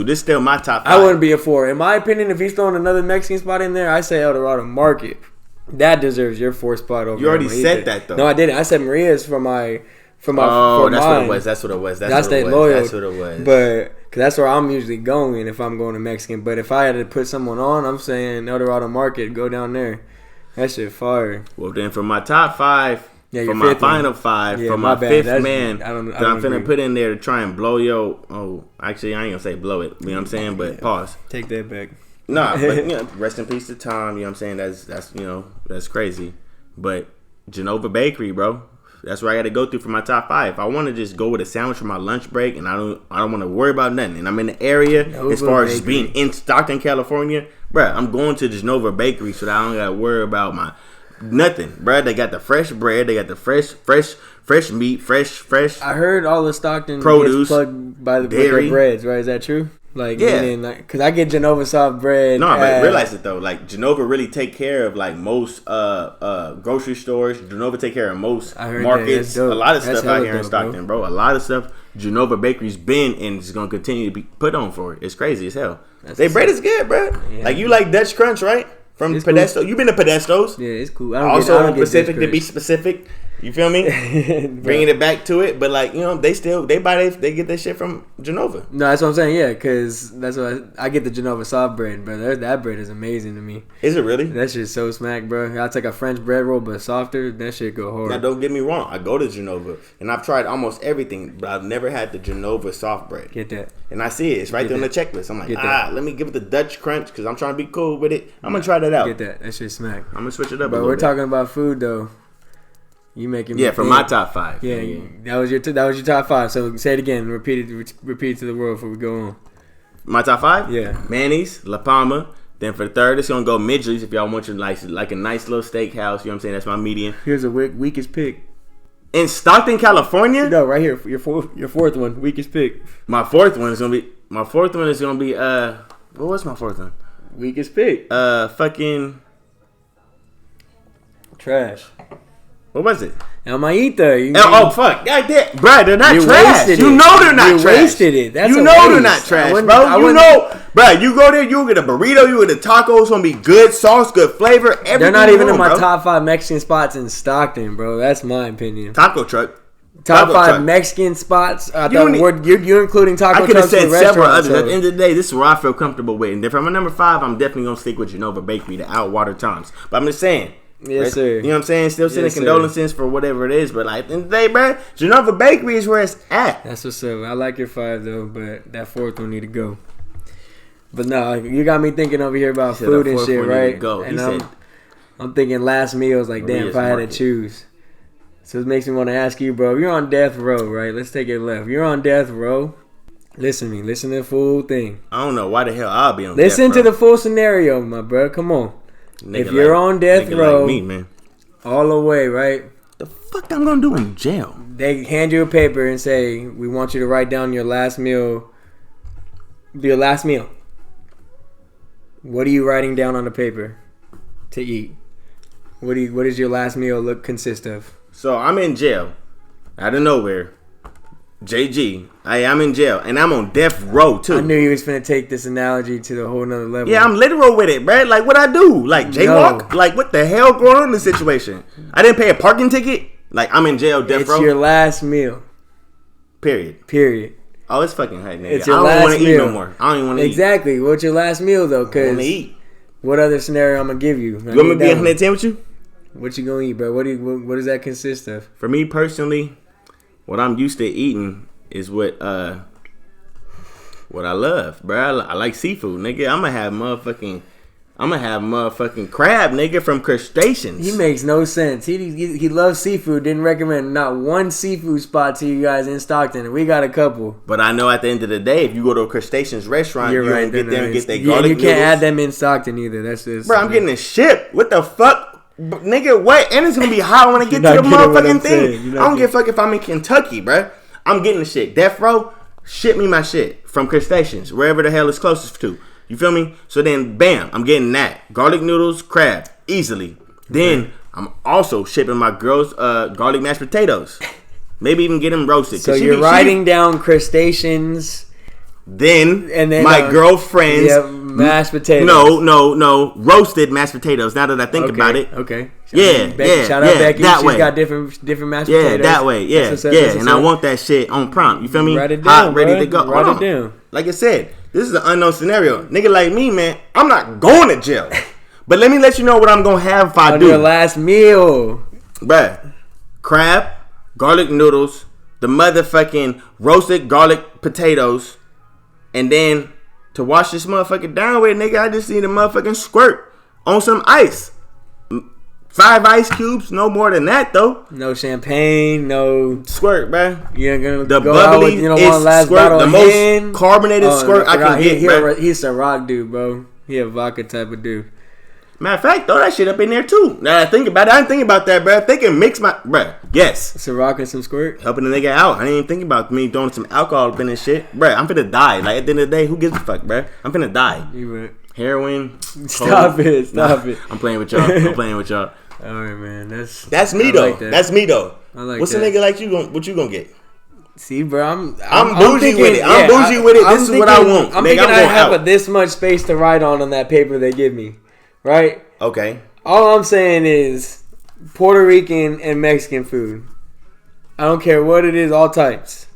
S2: This is still my top 5.
S1: I wouldn't be a 4. In my opinion, if he's throwing another Mexican spot in there, I say El Dorado Market. That deserves your 4th spot over.
S2: You already said that though.
S1: No, I didn't. I said Maria's for my.
S2: That's what it was. That's what it was.
S1: That's what it was. But cause that's where I'm usually going if I'm going to Mexican. But if I had to put someone on, I'm saying El Dorado Market. Go down there. That shit fire.
S2: Well, then for my top 5, for my final 5, for my 5th man, I'm finna put in there to try and blow actually, I ain't gonna say blow it. You know what I'm saying? But pause.
S1: Take that back.
S2: Nah, but rest in peace to Tom. You know what I'm saying? That's crazy. But Genova Bakery, bro. That's where I got to go through for my top 5. If I want to just go with a sandwich for my lunch break, and I don't want to worry about nothing, and I'm in the area as far as being in Stockton, California, bruh, I'm going to Genova Bakery so that I don't got to worry about my nothing, bruh. They got the fresh bread, they got the fresh meat, fresh.
S1: I heard all the Stockton
S2: produce,
S1: gets plugged by the
S2: dairy
S1: breads, right? Is that true? Like,
S2: yeah,
S1: because I get Genova soft bread.
S2: No, but realize it though. Like Genova really take care of like most grocery stores. Genova take care of most markets. A lot of stuff out here in Stockton, bro. A lot of stuff Genova Bakery's been and is gonna continue to be put on for it. It's crazy as hell. They bread is good, bro. Yeah. Like you like Dutch Crunch, right? From Podesto. Cool. You've been to Podesto's.
S1: Yeah, it's cool.
S2: On Pacific to be specific. You feel me? Bringing it back to it, but like they get their shit from Genova.
S1: No, that's what I'm saying. Yeah, because that's what I get the Genova soft bread, bro. That bread is amazing to me.
S2: Is it really?
S1: That shit's so smack, bro. I take a French bread roll, but softer. That shit go hard.
S2: Now, don't get me wrong. I go to Genova and I've tried almost everything, but I've never had the Genova soft bread.
S1: Get that?
S2: And I see it. It's right there on the checklist. I'm like, let me give it the Dutch Crunch because I'm trying to be cool with it. I'm gonna try that out.
S1: Get that? That shit smack.
S2: I'm gonna switch it up.
S1: But we're talking about food though. You making me
S2: from my top 5.
S1: Yeah, that was your top 5. So say it again. Repeat it to the world before we go on.
S2: My top 5?
S1: Yeah.
S2: Manny's, La Palma. Then for the third, it's gonna go Midgley's if y'all want your like a nice little steakhouse. You know what I'm saying? That's my median.
S1: Here's a weakest pick.
S2: In Stockton, California?
S1: No, right here. Your fourth one. Weakest pick.
S2: My fourth one is gonna be. What was my fourth one?
S1: Weakest pick.
S2: Fucking
S1: trash.
S2: What was it?
S1: El Maíta.
S2: Oh fuck! God damn, bro, they're not trash. You know they're not trash.
S1: You wasted it. That's
S2: you know they're not trash, bro. You know, bro. You go there, you get a burrito, you get a taco. It's gonna be good sauce, good flavor. Everything.
S1: They're not even in my top 5 Mexican spots in Stockton, bro. That's my opinion.
S2: Taco truck.
S1: Top 5 Mexican spots. I thought you're including taco trucks.
S2: I could have said several others. At the end of the day, this is where I feel comfortable with. And if I'm a number 5, I'm definitely gonna stick with Genova Bakery, the Outwater Times. But I'm just saying.
S1: Yes,
S2: right?
S1: sir.
S2: You know what I'm saying? Still sending condolences for whatever it is, but like at the end of the day, bro, Genova Bakery is where it's at.
S1: That's what's up. I like your 5 though, but that 4th one need to go. But no, you got me thinking over here about food and shit, right? And I'm thinking last meals. Like, damn, if I had to choose. So it makes me want to ask you, bro. You're on death row, right? Let's take it left. You're on death row. Listen to me. Listen to the full thing.
S2: I don't know why the hell I'll be on.
S1: Listen to the full scenario, my bro. Come on. Nigga if you're on death row,
S2: like me, man,
S1: all the way, right?
S2: The fuck I'm gonna do in jail?
S1: They hand you a paper and say, "We want you to write down your last meal." Your last meal. What are you writing down on the paper to eat? What does your last meal consist of?
S2: So I'm in jail, out of nowhere. JG, I'm in jail, and I'm on death row too.
S1: I knew you was finna take this analogy to the whole nother level.
S2: Yeah, I'm literal with it, bro. Like, what I do? Like, jaywalk? No. Like, what the hell going on in this situation? I didn't pay a parking ticket? Like, I'm in jail, death row?
S1: It's your last meal.
S2: Period. Oh, it's fucking hot, nigga.
S1: It's your last meal. I don't want to
S2: eat no more. I don't even want to eat.
S1: Exactly. What's your last meal, though?
S2: I want to eat.
S1: What other scenario I'm going to give you?
S2: You want me to be 110 with you?
S1: What you going to eat, bro? What does that consist of?
S2: For me, personally, what I'm used to eating is what I love, bro. I like seafood, nigga. I'm gonna have motherfucking crab, nigga, from crustaceans.
S1: He makes no sense. He loves seafood. Didn't recommend not one seafood spot to you guys in Stockton. We got a couple.
S2: But I know at the end of the day, if you go to a crustaceans restaurant, you
S1: right,
S2: get them and get their garlic noodles.
S1: You can't add them in Stockton either. That's just,
S2: bro. I'm getting a ship. What the fuck? Nigga, what? And it's gonna be hot when I get to the motherfucking thing. I don't give a fuck if I'm in Kentucky, bro. I'm getting the shit. Death row, ship me my shit from crustaceans, wherever the hell it's closest to. You feel me? So then, bam, I'm getting that. Garlic noodles, crab, easily. Then, I'm also shipping my girl's garlic mashed potatoes. Maybe even get them roasted.
S1: So you're writing down crustaceans.
S2: Then my girlfriend's
S1: mashed potatoes.
S2: No, roasted mashed potatoes. Now that I think about it,
S1: okay,
S2: Shout out
S1: Becky.
S2: That
S1: She's
S2: way.
S1: Got different mashed potatoes.
S2: Yeah, that way. Yeah, and I want that shit on prompt. You feel me?
S1: Write it
S2: hot,
S1: down,
S2: ready to go.
S1: Write it down.
S2: Like I said, this is an unknown scenario. Nigga like me, man, I'm not going to jail. But let me let you know what I'm gonna have if I do.
S1: Your last meal,
S2: bruh. Crab, garlic noodles, the motherfucking roasted garlic potatoes. And then to wash this motherfucker down with, nigga, I just need a motherfucking squirt on some ice. 5 ice cubes, no more than that though.
S1: No champagne, no
S2: squirt, bruh.
S1: You ain't gonna
S2: the
S1: go
S2: bubbly
S1: out with,
S2: is
S1: one last
S2: squirt,
S1: bottle
S2: the
S1: of
S2: most
S1: hen.
S2: carbonated squirt I can get, bro.
S1: He's a rock dude, bro. He a vodka type of dude.
S2: Matter of fact, throw that shit up in there too. Now that I think about it, I didn't think about that, bro. If they can mix my, bro, yes.
S1: Some rock and some squirt.
S2: Helping the nigga out. I didn't even think about me throwing some alcohol up in this shit, bro. I'm finna die. Like at the end of the day, who gives a fuck, bro? I'm finna die.
S1: You right.
S2: Heroin.
S1: Stop it.
S2: I'm playing with y'all.
S1: All right, man.
S2: That's me though. Like that. That's me though.
S1: I like
S2: What's
S1: that.
S2: a nigga like you? What you gonna get?
S1: See, bro, I'm
S2: bougie
S1: thinking,
S2: with it. I'm bougie with it. This is what I want.
S1: I'm thinking I have this much space to write on that paper they give me, right?
S2: Okay.
S1: All I'm saying is Puerto Rican and Mexican food. I don't care what it is, all types.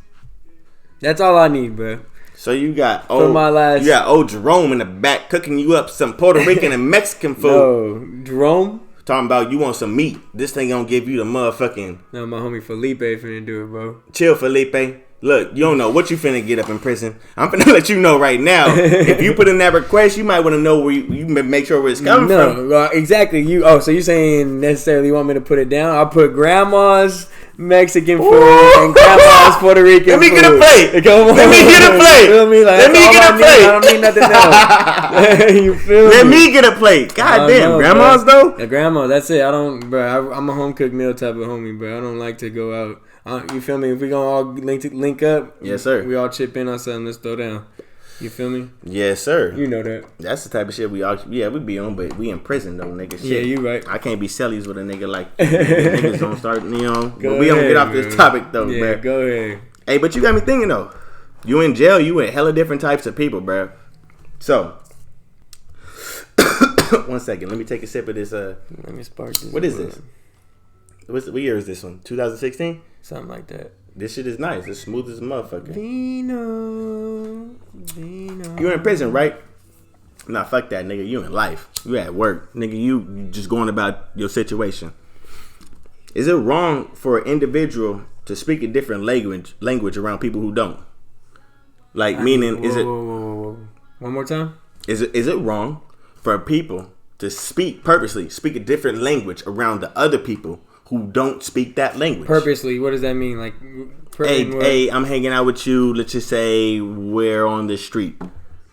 S1: That's all I need, bro.
S2: So you got old Jerome in the back cooking you up some Puerto Rican and Mexican food.
S1: No, Jerome?
S2: Talking about you want some meat. This thing gonna give you the motherfucking...
S1: No, my homie Felipe finna do it, bro.
S2: Chill, Felipe. Look, you don't know what you finna get up in prison. I'm finna let you know right now. If you put in that request, you might want to know where you make sure where it's coming from.
S1: No, exactly. So you're saying necessarily want me to put it down? I'll put grandma's Mexican food and grandma's Puerto Rican food.
S2: Let me get a plate. Let me get a plate.
S1: Feel me? Like, let me get a plate. I don't need nothing else. You feel me?
S2: Let me get a plate. God damn, grandma's
S1: bro.
S2: though?
S1: The grandma, that's it. I don't, bro. I'm a home cooked meal type of homie, bro. I don't like to go out. You feel me? If we gonna all link up,
S2: yes sir.
S1: We all chip in on something. Let's throw down. You feel me?
S2: Yes sir.
S1: You know that.
S2: That's the type of shit we be on, but we in prison though, nigga. Shit.
S1: Yeah, you right.
S2: I can't be sellies with a nigga like niggas don't start, But we don't get off this topic though,
S1: yeah,
S2: bro.
S1: Go ahead.
S2: Hey, but you got me thinking though. You in jail, you with hella different types of people, bro. So 1 second, let me take a sip of this.
S1: Let me spark this.
S2: What is this? What year is this one? 2016?
S1: Something like that.
S2: This shit is nice. It's smooth as a motherfucker.
S1: Vino.
S2: You in prison, right? Nah, fuck that, nigga. You in life. You at work. Nigga, you just going about your situation. Is it wrong for an individual to speak a different language around people who don't? Like, meaning, is it...
S1: Whoa. One more time?
S2: Is it wrong for people to purposely speak a different language around the other people who don't speak that language?
S1: Purposely, what does that mean? Like,
S2: hey, I'm hanging out with you. Let's just say we're on the street.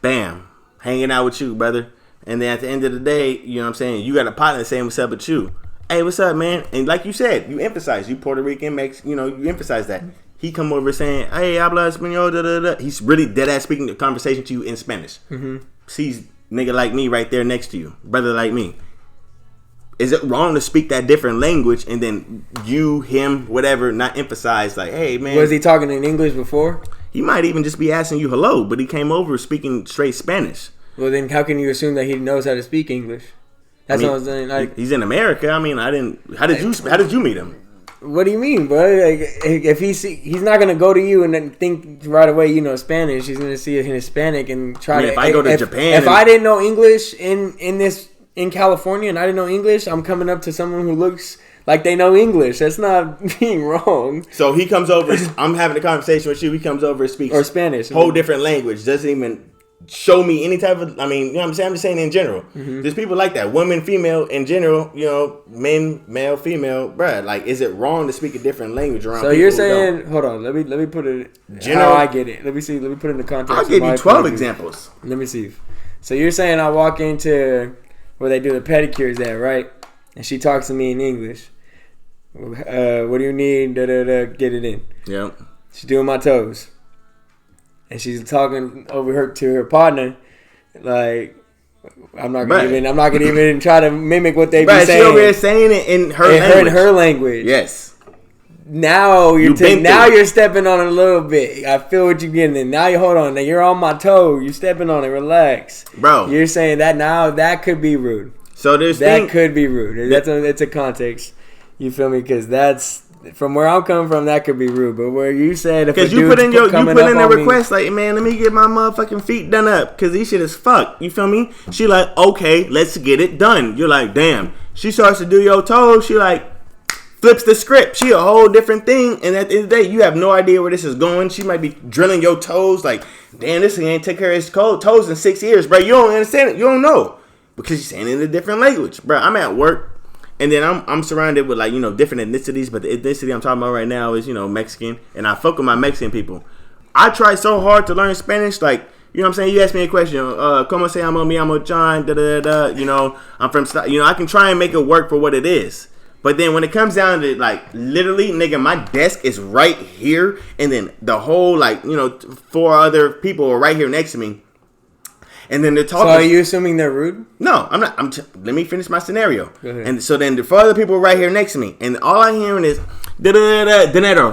S2: Bam, hanging out with you, brother. And then at the end of the day, you know what I'm saying? You got a partner saying what's up with you. Hey, what's up, man? And like you said, you emphasize, you Puerto Rican, you emphasize that. He come over saying, hey, habla español, da da da. He's really dead ass speaking the conversation to you in Spanish. Mm-hmm. Sees nigga like me right there next to you, brother like me. Is it wrong to speak that different language and then you, him, whatever, not emphasize like, hey, man.
S1: Was he talking in English before?
S2: He might even just be asking you hello, but he came over speaking straight Spanish.
S1: Well, then how can you assume that he knows how to speak English? That's what I'm saying. Like,
S2: he's in America. I mean, how did you meet him?
S1: What do you mean, bro? Like, if he's not gonna go to you and then think right away, Spanish. He's gonna see it in Hispanic and try to.
S2: If I go to Japan,
S1: if I didn't know English in California and I didn't know English, I'm coming up to someone who looks like they know English. That's not being wrong.
S2: So he comes over. I'm having a conversation with you. He comes over and speaks
S1: or Spanish,
S2: whole different language. Doesn't even show me any type of. I mean, you know what I'm saying? I'm just saying in general. Mm-hmm. There's people like that. Women, female, in general. Men, male, female. Bruh, like, is it wrong to speak a different language around?
S1: So
S2: people
S1: you're saying, hold on. Let me put it. How I get it. Let me see. Let me put it in the context.
S2: I'll give you 12 examples.
S1: Let me see. So you're saying I walk into where they do the pedicures at, right? And she talks to me in English. What do you need? Get it in.
S2: Yep.
S1: She's doing my toes. And she's talking over to her partner, like, I'm not gonna even try to mimic what they be saying.
S2: She over here saying it in her language. Yes.
S1: Now you're stepping on it a little bit. I feel what you're getting in. Now hold on. Now you're on my toe. You're stepping on it. Relax,
S2: bro.
S1: You're saying that now that could be rude.
S2: So
S1: could be rude. It's a context. You feel me? Because that's. From where I'm coming from, that could be rude. But where you said,
S2: because you put in a request, like, man, let me get my motherfucking feet done up, because these shit is fucked. You feel me? She like, okay, let's get it done. You're like, damn. She starts to do your toes. She like flips the script. She a whole different thing. And at the end of the day, you have no idea where this is going. She might be drilling your toes. Like, damn, this thing ain't take care of his toes in 6 years, bro. You don't understand it. You don't know because she's saying it in a different language, bro. I'm at work. And then I'm surrounded with like, you know, different ethnicities, but the ethnicity I'm talking about right now is, you know, Mexican, and I fuck with my Mexican people. I try so hard to learn Spanish, like, you know what I'm saying? You ask me a question, ¿Cómo se llama? Me llamo John, da-da-da-da, you know, I'm from, you know, I can try and make it work for what it is. But then when it comes down to, like, literally, nigga, my desk is right here, and then the whole, like, you know, 4 other people are right here next to me. And then they're talking.
S1: So are you assuming they're rude?
S2: No, I'm not. Let me finish my scenario. And so then the 4 other people are right here next to me, and all I'm hearing is dinero,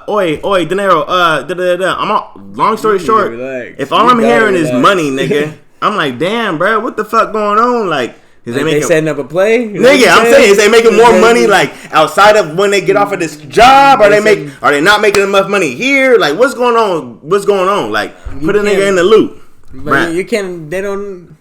S2: oi, dinero, I'm all, long story short, if all I'm hearing is money, nigga, I'm like, damn, bro, what the fuck going on? Like, is
S1: they setting up a play?
S2: Nigga, I'm saying, is they making more money like outside of when they get off of this job? Are they not making enough money here? Like, what's going on? What's going on? Like, put a nigga in the loop.
S1: But you can't. They don't.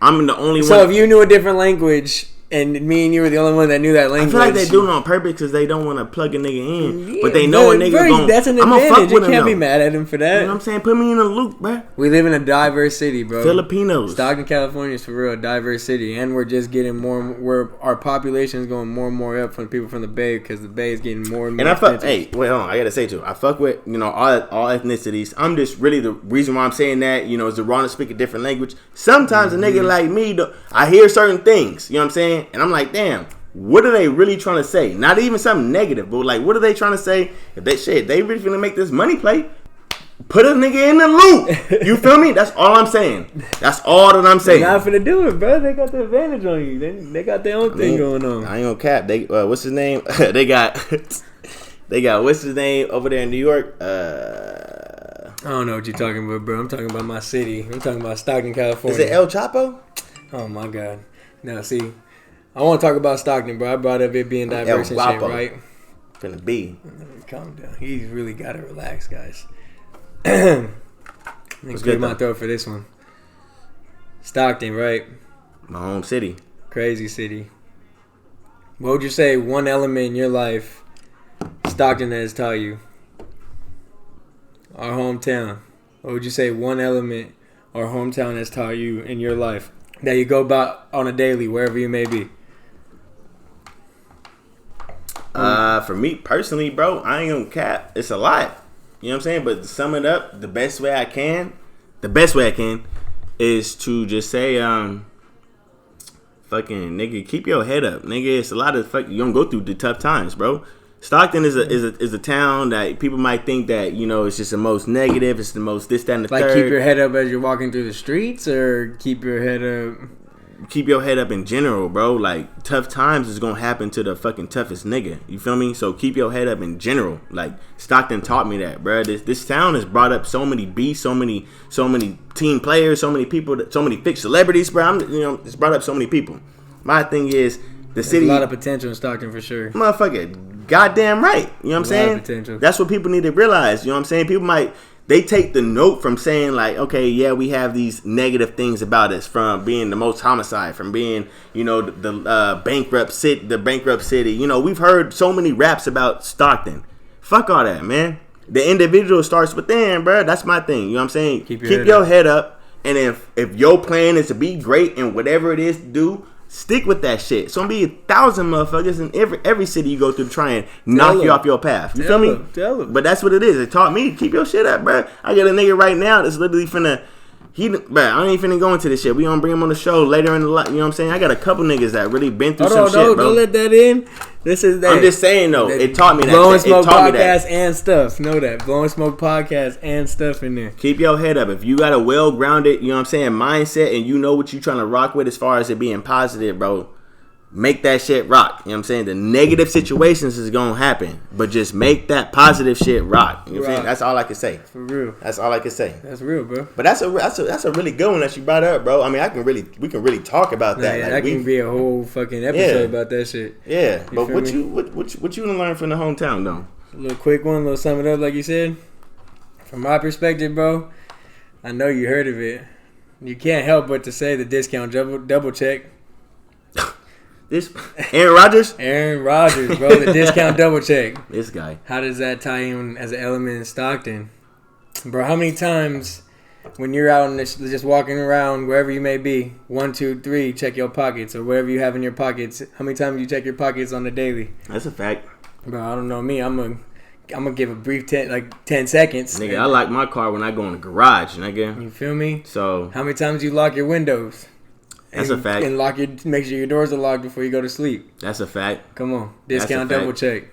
S2: I'm the only one.
S1: So if you knew a different language, and me and you were the only one that knew that language,
S2: I feel like they do it on purpose because they don't want to plug a nigga in. Yeah, but they know a nigga going.
S1: That's an advantage. You can't be mad at him for that.
S2: You know what I'm saying? Put me in the loop, bro.
S1: We live in a diverse city, bro.
S2: Filipinos.
S1: Stockton, California is for real a diverse city, and we're just getting more. Where our population is going more and more up from people from the Bay because the Bay is getting more and more.
S2: And I fuck. Hey, wait, hold on. I gotta say too. I fuck with, you know, all ethnicities. I'm just really, the reason why I'm saying that, you know, is the wrong to speak a different language. Sometimes a nigga like me, I hear certain things. You know what I'm saying? And I'm like, damn. What are they really trying to say? Not even something negative, but like, what are they trying to say? If they really finna make this money play, put a nigga in the loop. You feel me? That's all I'm saying. That's all that I'm saying.
S1: They're not finna do it, bro. They got the advantage on you. They got their own thing going on.
S2: I ain't gonna cap. They what's his name? they got what's his name over there in New York?
S1: I don't know what you're talking about, bro. I'm talking about my city. I'm talking about Stockton, California.
S2: Is it El Chapo?
S1: Oh my God. Now see. I want to talk about Stockton, bro. I brought up it being diverse and shit, right?
S2: Finna be.
S1: Calm down. He's really got to relax, guys. Let me clear my throat for this one. Stockton, right?
S2: My home city.
S1: Crazy city. What would you say one element in your life Stockton has taught you? Our hometown. What would you say one element our hometown has taught you in your life that you go about on a daily, wherever you may be?
S2: For me personally, bro, I ain't gonna cap. It's a lot. You know what I'm saying? But to sum it up, the best way I can is to just say, fucking nigga, keep your head up, nigga. It's a lot of you gonna go through the tough times, bro. Stockton is a town that people might think that, you know, it's just the most negative. It's the most this, that, and the third.
S1: Like keep your head up as you're walking through the streets, or keep your head up.
S2: Keep your head up in general, bro. Like, tough times is gonna happen to the fucking toughest nigga. You feel me? So keep your head up in general. Like, Stockton taught me that, bro. This town has brought up so many beasts, so many team players, so many people, so many fixed celebrities, bro. It's brought up so many people. My thing is the city.
S1: There's a lot of potential in Stockton for sure.
S2: Motherfucker, goddamn right. You know what I'm saying?
S1: Lot of potential.
S2: That's what people need to realize. You know what I'm saying? People they take the note from saying like, okay, yeah, we have these negative things about us, from being the most homicide, from being, you know, the bankrupt city. You know, we've heard so many raps about Stockton. Fuck all that, man. The individual starts within, bro. That's my thing. You know what I'm saying? Keep your head up. And if your plan is to be great in whatever it is to do, stick with that shit. So be 1,000 motherfuckers in every city you go through to try and knock you off your path. You feel me?
S1: Tell him.
S2: But that's what it is. It taught me to keep your shit up, bro. I got a nigga right now that's literally finna. Bro, I ain't even finna go into this shit. We gonna bring him on the show later in the life. You know what I'm saying? I got a couple niggas that really been through some shit, bro.
S1: Don't let that in. This is that.
S2: I'm just saying though, it taught me that.
S1: Blowin Smoke podcast and stuff. Know that. Blowin Smoke podcast and stuff in there.
S2: Keep your head up. If you got a well-grounded, you know what I'm saying, mindset, and you know what you trying to rock with as far as it being positive, bro, make that shit rock. You know what I'm saying? The negative situations is gonna happen, but just make that positive shit rock. You know what I'm saying? That's all I can say.
S1: For real.
S2: That's all I can say.
S1: That's real, bro.
S2: But that's a really good one that you brought up, bro. I mean, we can really talk about that.
S1: Yeah,
S2: like,
S1: that can be a whole fucking episode about that shit.
S2: Yeah, but what you gonna learn from the hometown though?
S1: A little quick one, a little sum it up, like you said. From my perspective, bro, I know you heard of it. You can't help but to say the discount double check.
S2: This Aaron Rodgers?
S1: Aaron Rodgers, bro. The discount double check.
S2: This guy.
S1: How does that tie in as an element in Stockton? Bro, how many times when you're out and just walking around wherever you may be, 1, 2, 3, check your pockets or whatever you have in your pockets. How many times you check your pockets on the daily?
S2: That's a fact.
S1: Bro, I don't know me. I'm gonna give a brief 10 seconds.
S2: Nigga, I lock my car when I go in the garage, nigga.
S1: You feel me?
S2: So
S1: how many times you lock your windows?
S2: That's a fact.
S1: And make sure your doors are locked before you go to sleep.
S2: That's a fact.
S1: Come on, discount double check.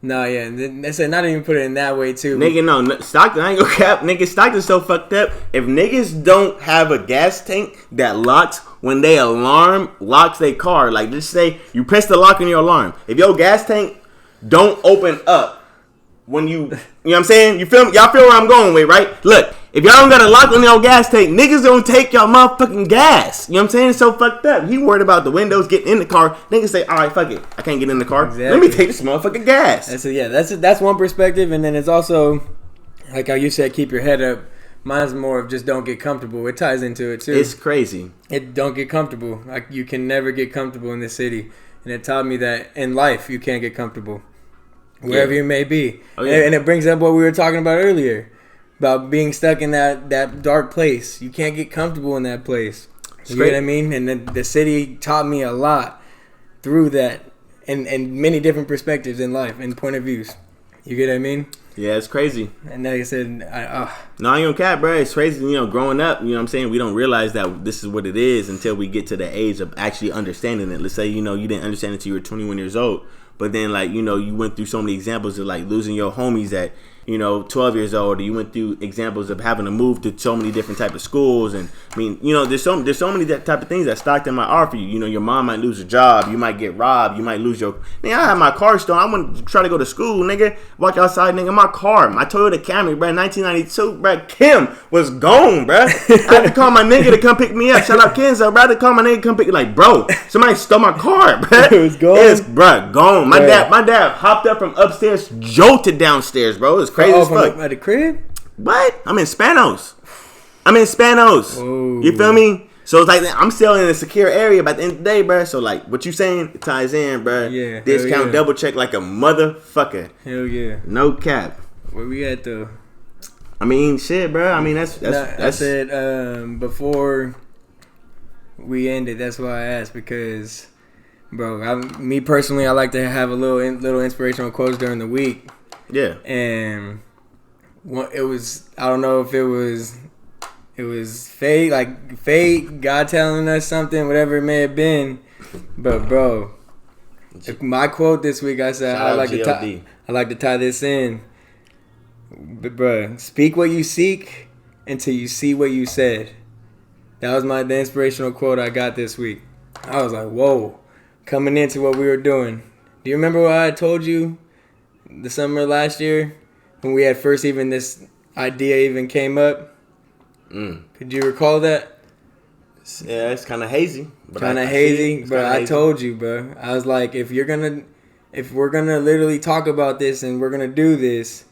S1: No, yeah, they said not even put it in that way too.
S2: Nigga, no, Stockton, I ain't gonna cap. Nigga, Stockton's so fucked up. If niggas don't have a gas tank that locks when they alarm locks their car, like just say you press the lock on your alarm. If your gas tank don't open up when you know what I'm saying? You feel me? Y'all feel where I'm going with, right? Look, if y'all don't got a lock on your gas tank, niggas don't take y'all motherfucking gas. You know what I'm saying? It's so fucked up. He worried about the windows getting in the car. Niggas say, all right, fuck it. I can't get in the car. Exactly. Let me take this motherfucking gas.
S1: That's one perspective. And then it's also, like how you said, keep your head up. Mine's more of just don't get comfortable. It ties into it, too.
S2: It's crazy.
S1: Don't get comfortable. Like, you can never get comfortable in this city. And it taught me that in life, you can't get comfortable. Wherever you may be. Oh, yeah. And it brings up what we were talking about earlier. About being stuck in that dark place. You can't get comfortable in that place. You know what I mean? And the city taught me a lot through that. And many different perspectives in life and point of views. You get what I mean?
S2: Yeah, it's crazy.
S1: And like I said,
S2: no, I ain't gonna cap, bro. It's crazy, growing up, you know what I'm saying? We don't realize that this is what it is until we get to the age of actually understanding it. Let's say, you didn't understand it until you were 21 years old. But then, you went through so many examples of, losing your homies at, 12 years old. Or you went through examples of having to move to so many different type of schools. And, I mean, there's so many that type of things that Stockton might offer you. Your mom might lose a job. You might get robbed. You might lose your... I had my car stolen. I went to try to go to school, nigga. Walk outside, nigga. My car, my Toyota Camry, bro, 1992, bro. Kim was gone, bro. I had to call my nigga to come pick me up. Shout out Kenzo, bro. I had to call my nigga to come pick me up. Like, bro, somebody stole my car, bro.
S1: It was gone?
S2: It's, bro, gone. My dad hopped up from upstairs, jolted downstairs, bro. It was crazy as fuck.
S1: At the crib?
S2: What? I'm in Spanos. Whoa. You feel me? So it's like I'm still in a secure area by the end of the day, bro. So what you saying, it ties in, bro.
S1: Yeah.
S2: Discount double check like a motherfucker.
S1: Hell yeah.
S2: No cap.
S1: Where we at though?
S2: I mean, shit, bro. I mean, that's.
S1: I said before we ended. That's why I asked because, bro, me personally, I like to have a little inspirational quotes during the week.
S2: Yeah.
S1: And it was, I don't know if it was fate, God telling us something, whatever it may have been. But bro, my quote this week, I said I like to tie this in. But bro, speak what you seek until you see what you said. That was the inspirational quote I got this week. I was like, whoa, coming into what we were doing. Do you remember what I told you the summer last year when we had first even this idea even came up? Could you recall that?
S2: Yeah, it's kind of hazy.
S1: But I told you, bro. I was like, if we're gonna literally talk about this and we're gonna do this,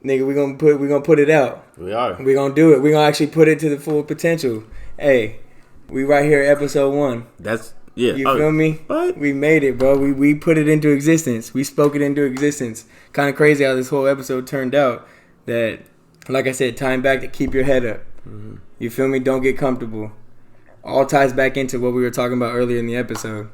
S1: nigga, we're gonna put it out.
S2: We are.
S1: We're gonna do it. We're gonna actually put it to the full potential. Hey, we right here, episode 1.
S2: That's yeah.
S1: You feel me?
S2: What?
S1: We made it, bro. We put it into existence. We spoke it into existence. Kind of crazy how this whole episode turned out. That, like I said, time back to keep your head up. Mm-hmm. You feel me? Don't get comfortable. All ties back into what we were talking about earlier in the episode.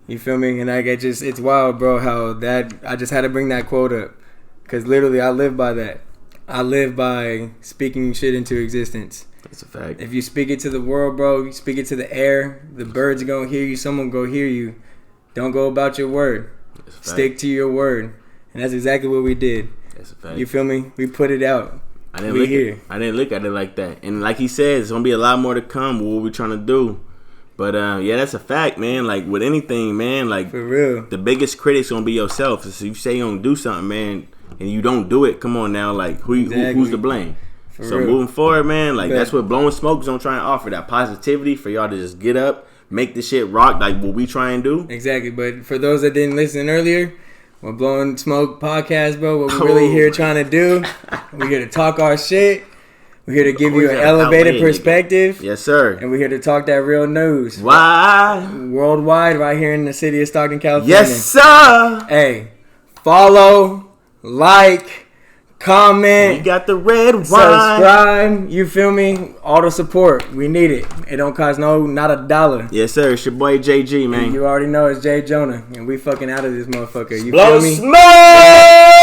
S1: You feel me? And it's wild, bro, how that, I just had to bring that quote up. Because literally, I live by that. I live by speaking shit into existence.
S2: That's a fact.
S1: If you speak it to the world, bro, you speak it to the air, the birds are going to hear you, someone going to hear you. Don't go about your word. Stick to your word. And that's exactly what we did.
S2: That's a fact.
S1: You feel me? We put it out.
S2: I didn't look at it like that. And like he said, there's going to be a lot more to come what we're trying to do. But, yeah, that's a fact, man. Like, with anything, man, like,
S1: for real,
S2: the biggest critic's going to be yourself. So if you say you don't do something, man, and you don't do it, come on now, like, who's to blame? So real. Moving forward, man, like, that's what Blowin Smoke is going to try and offer, that positivity for y'all to just get up, make the shit rock, like what we try and do.
S1: Exactly. But for those that didn't listen earlier, what Blowin Smoke podcast, bro, what we're really here trying to do, we're here to talk our shit. We're here to give you an elevated perspective.
S2: Yes, sir.
S1: And we're here to talk that real news.
S2: Why?
S1: Worldwide, right here in the city of Stockton, California.
S2: Yes, sir.
S1: Hey, follow, like, comment.
S2: We got the red wine.
S1: Subscribe. You feel me? All the support. We need it. It don't cost not $1.
S2: Yes, sir. It's your boy JG, man.
S1: You already know it's Jay Jonah. And we fucking out of this motherfucker. You
S2: Blow
S1: feel me?
S2: smoke!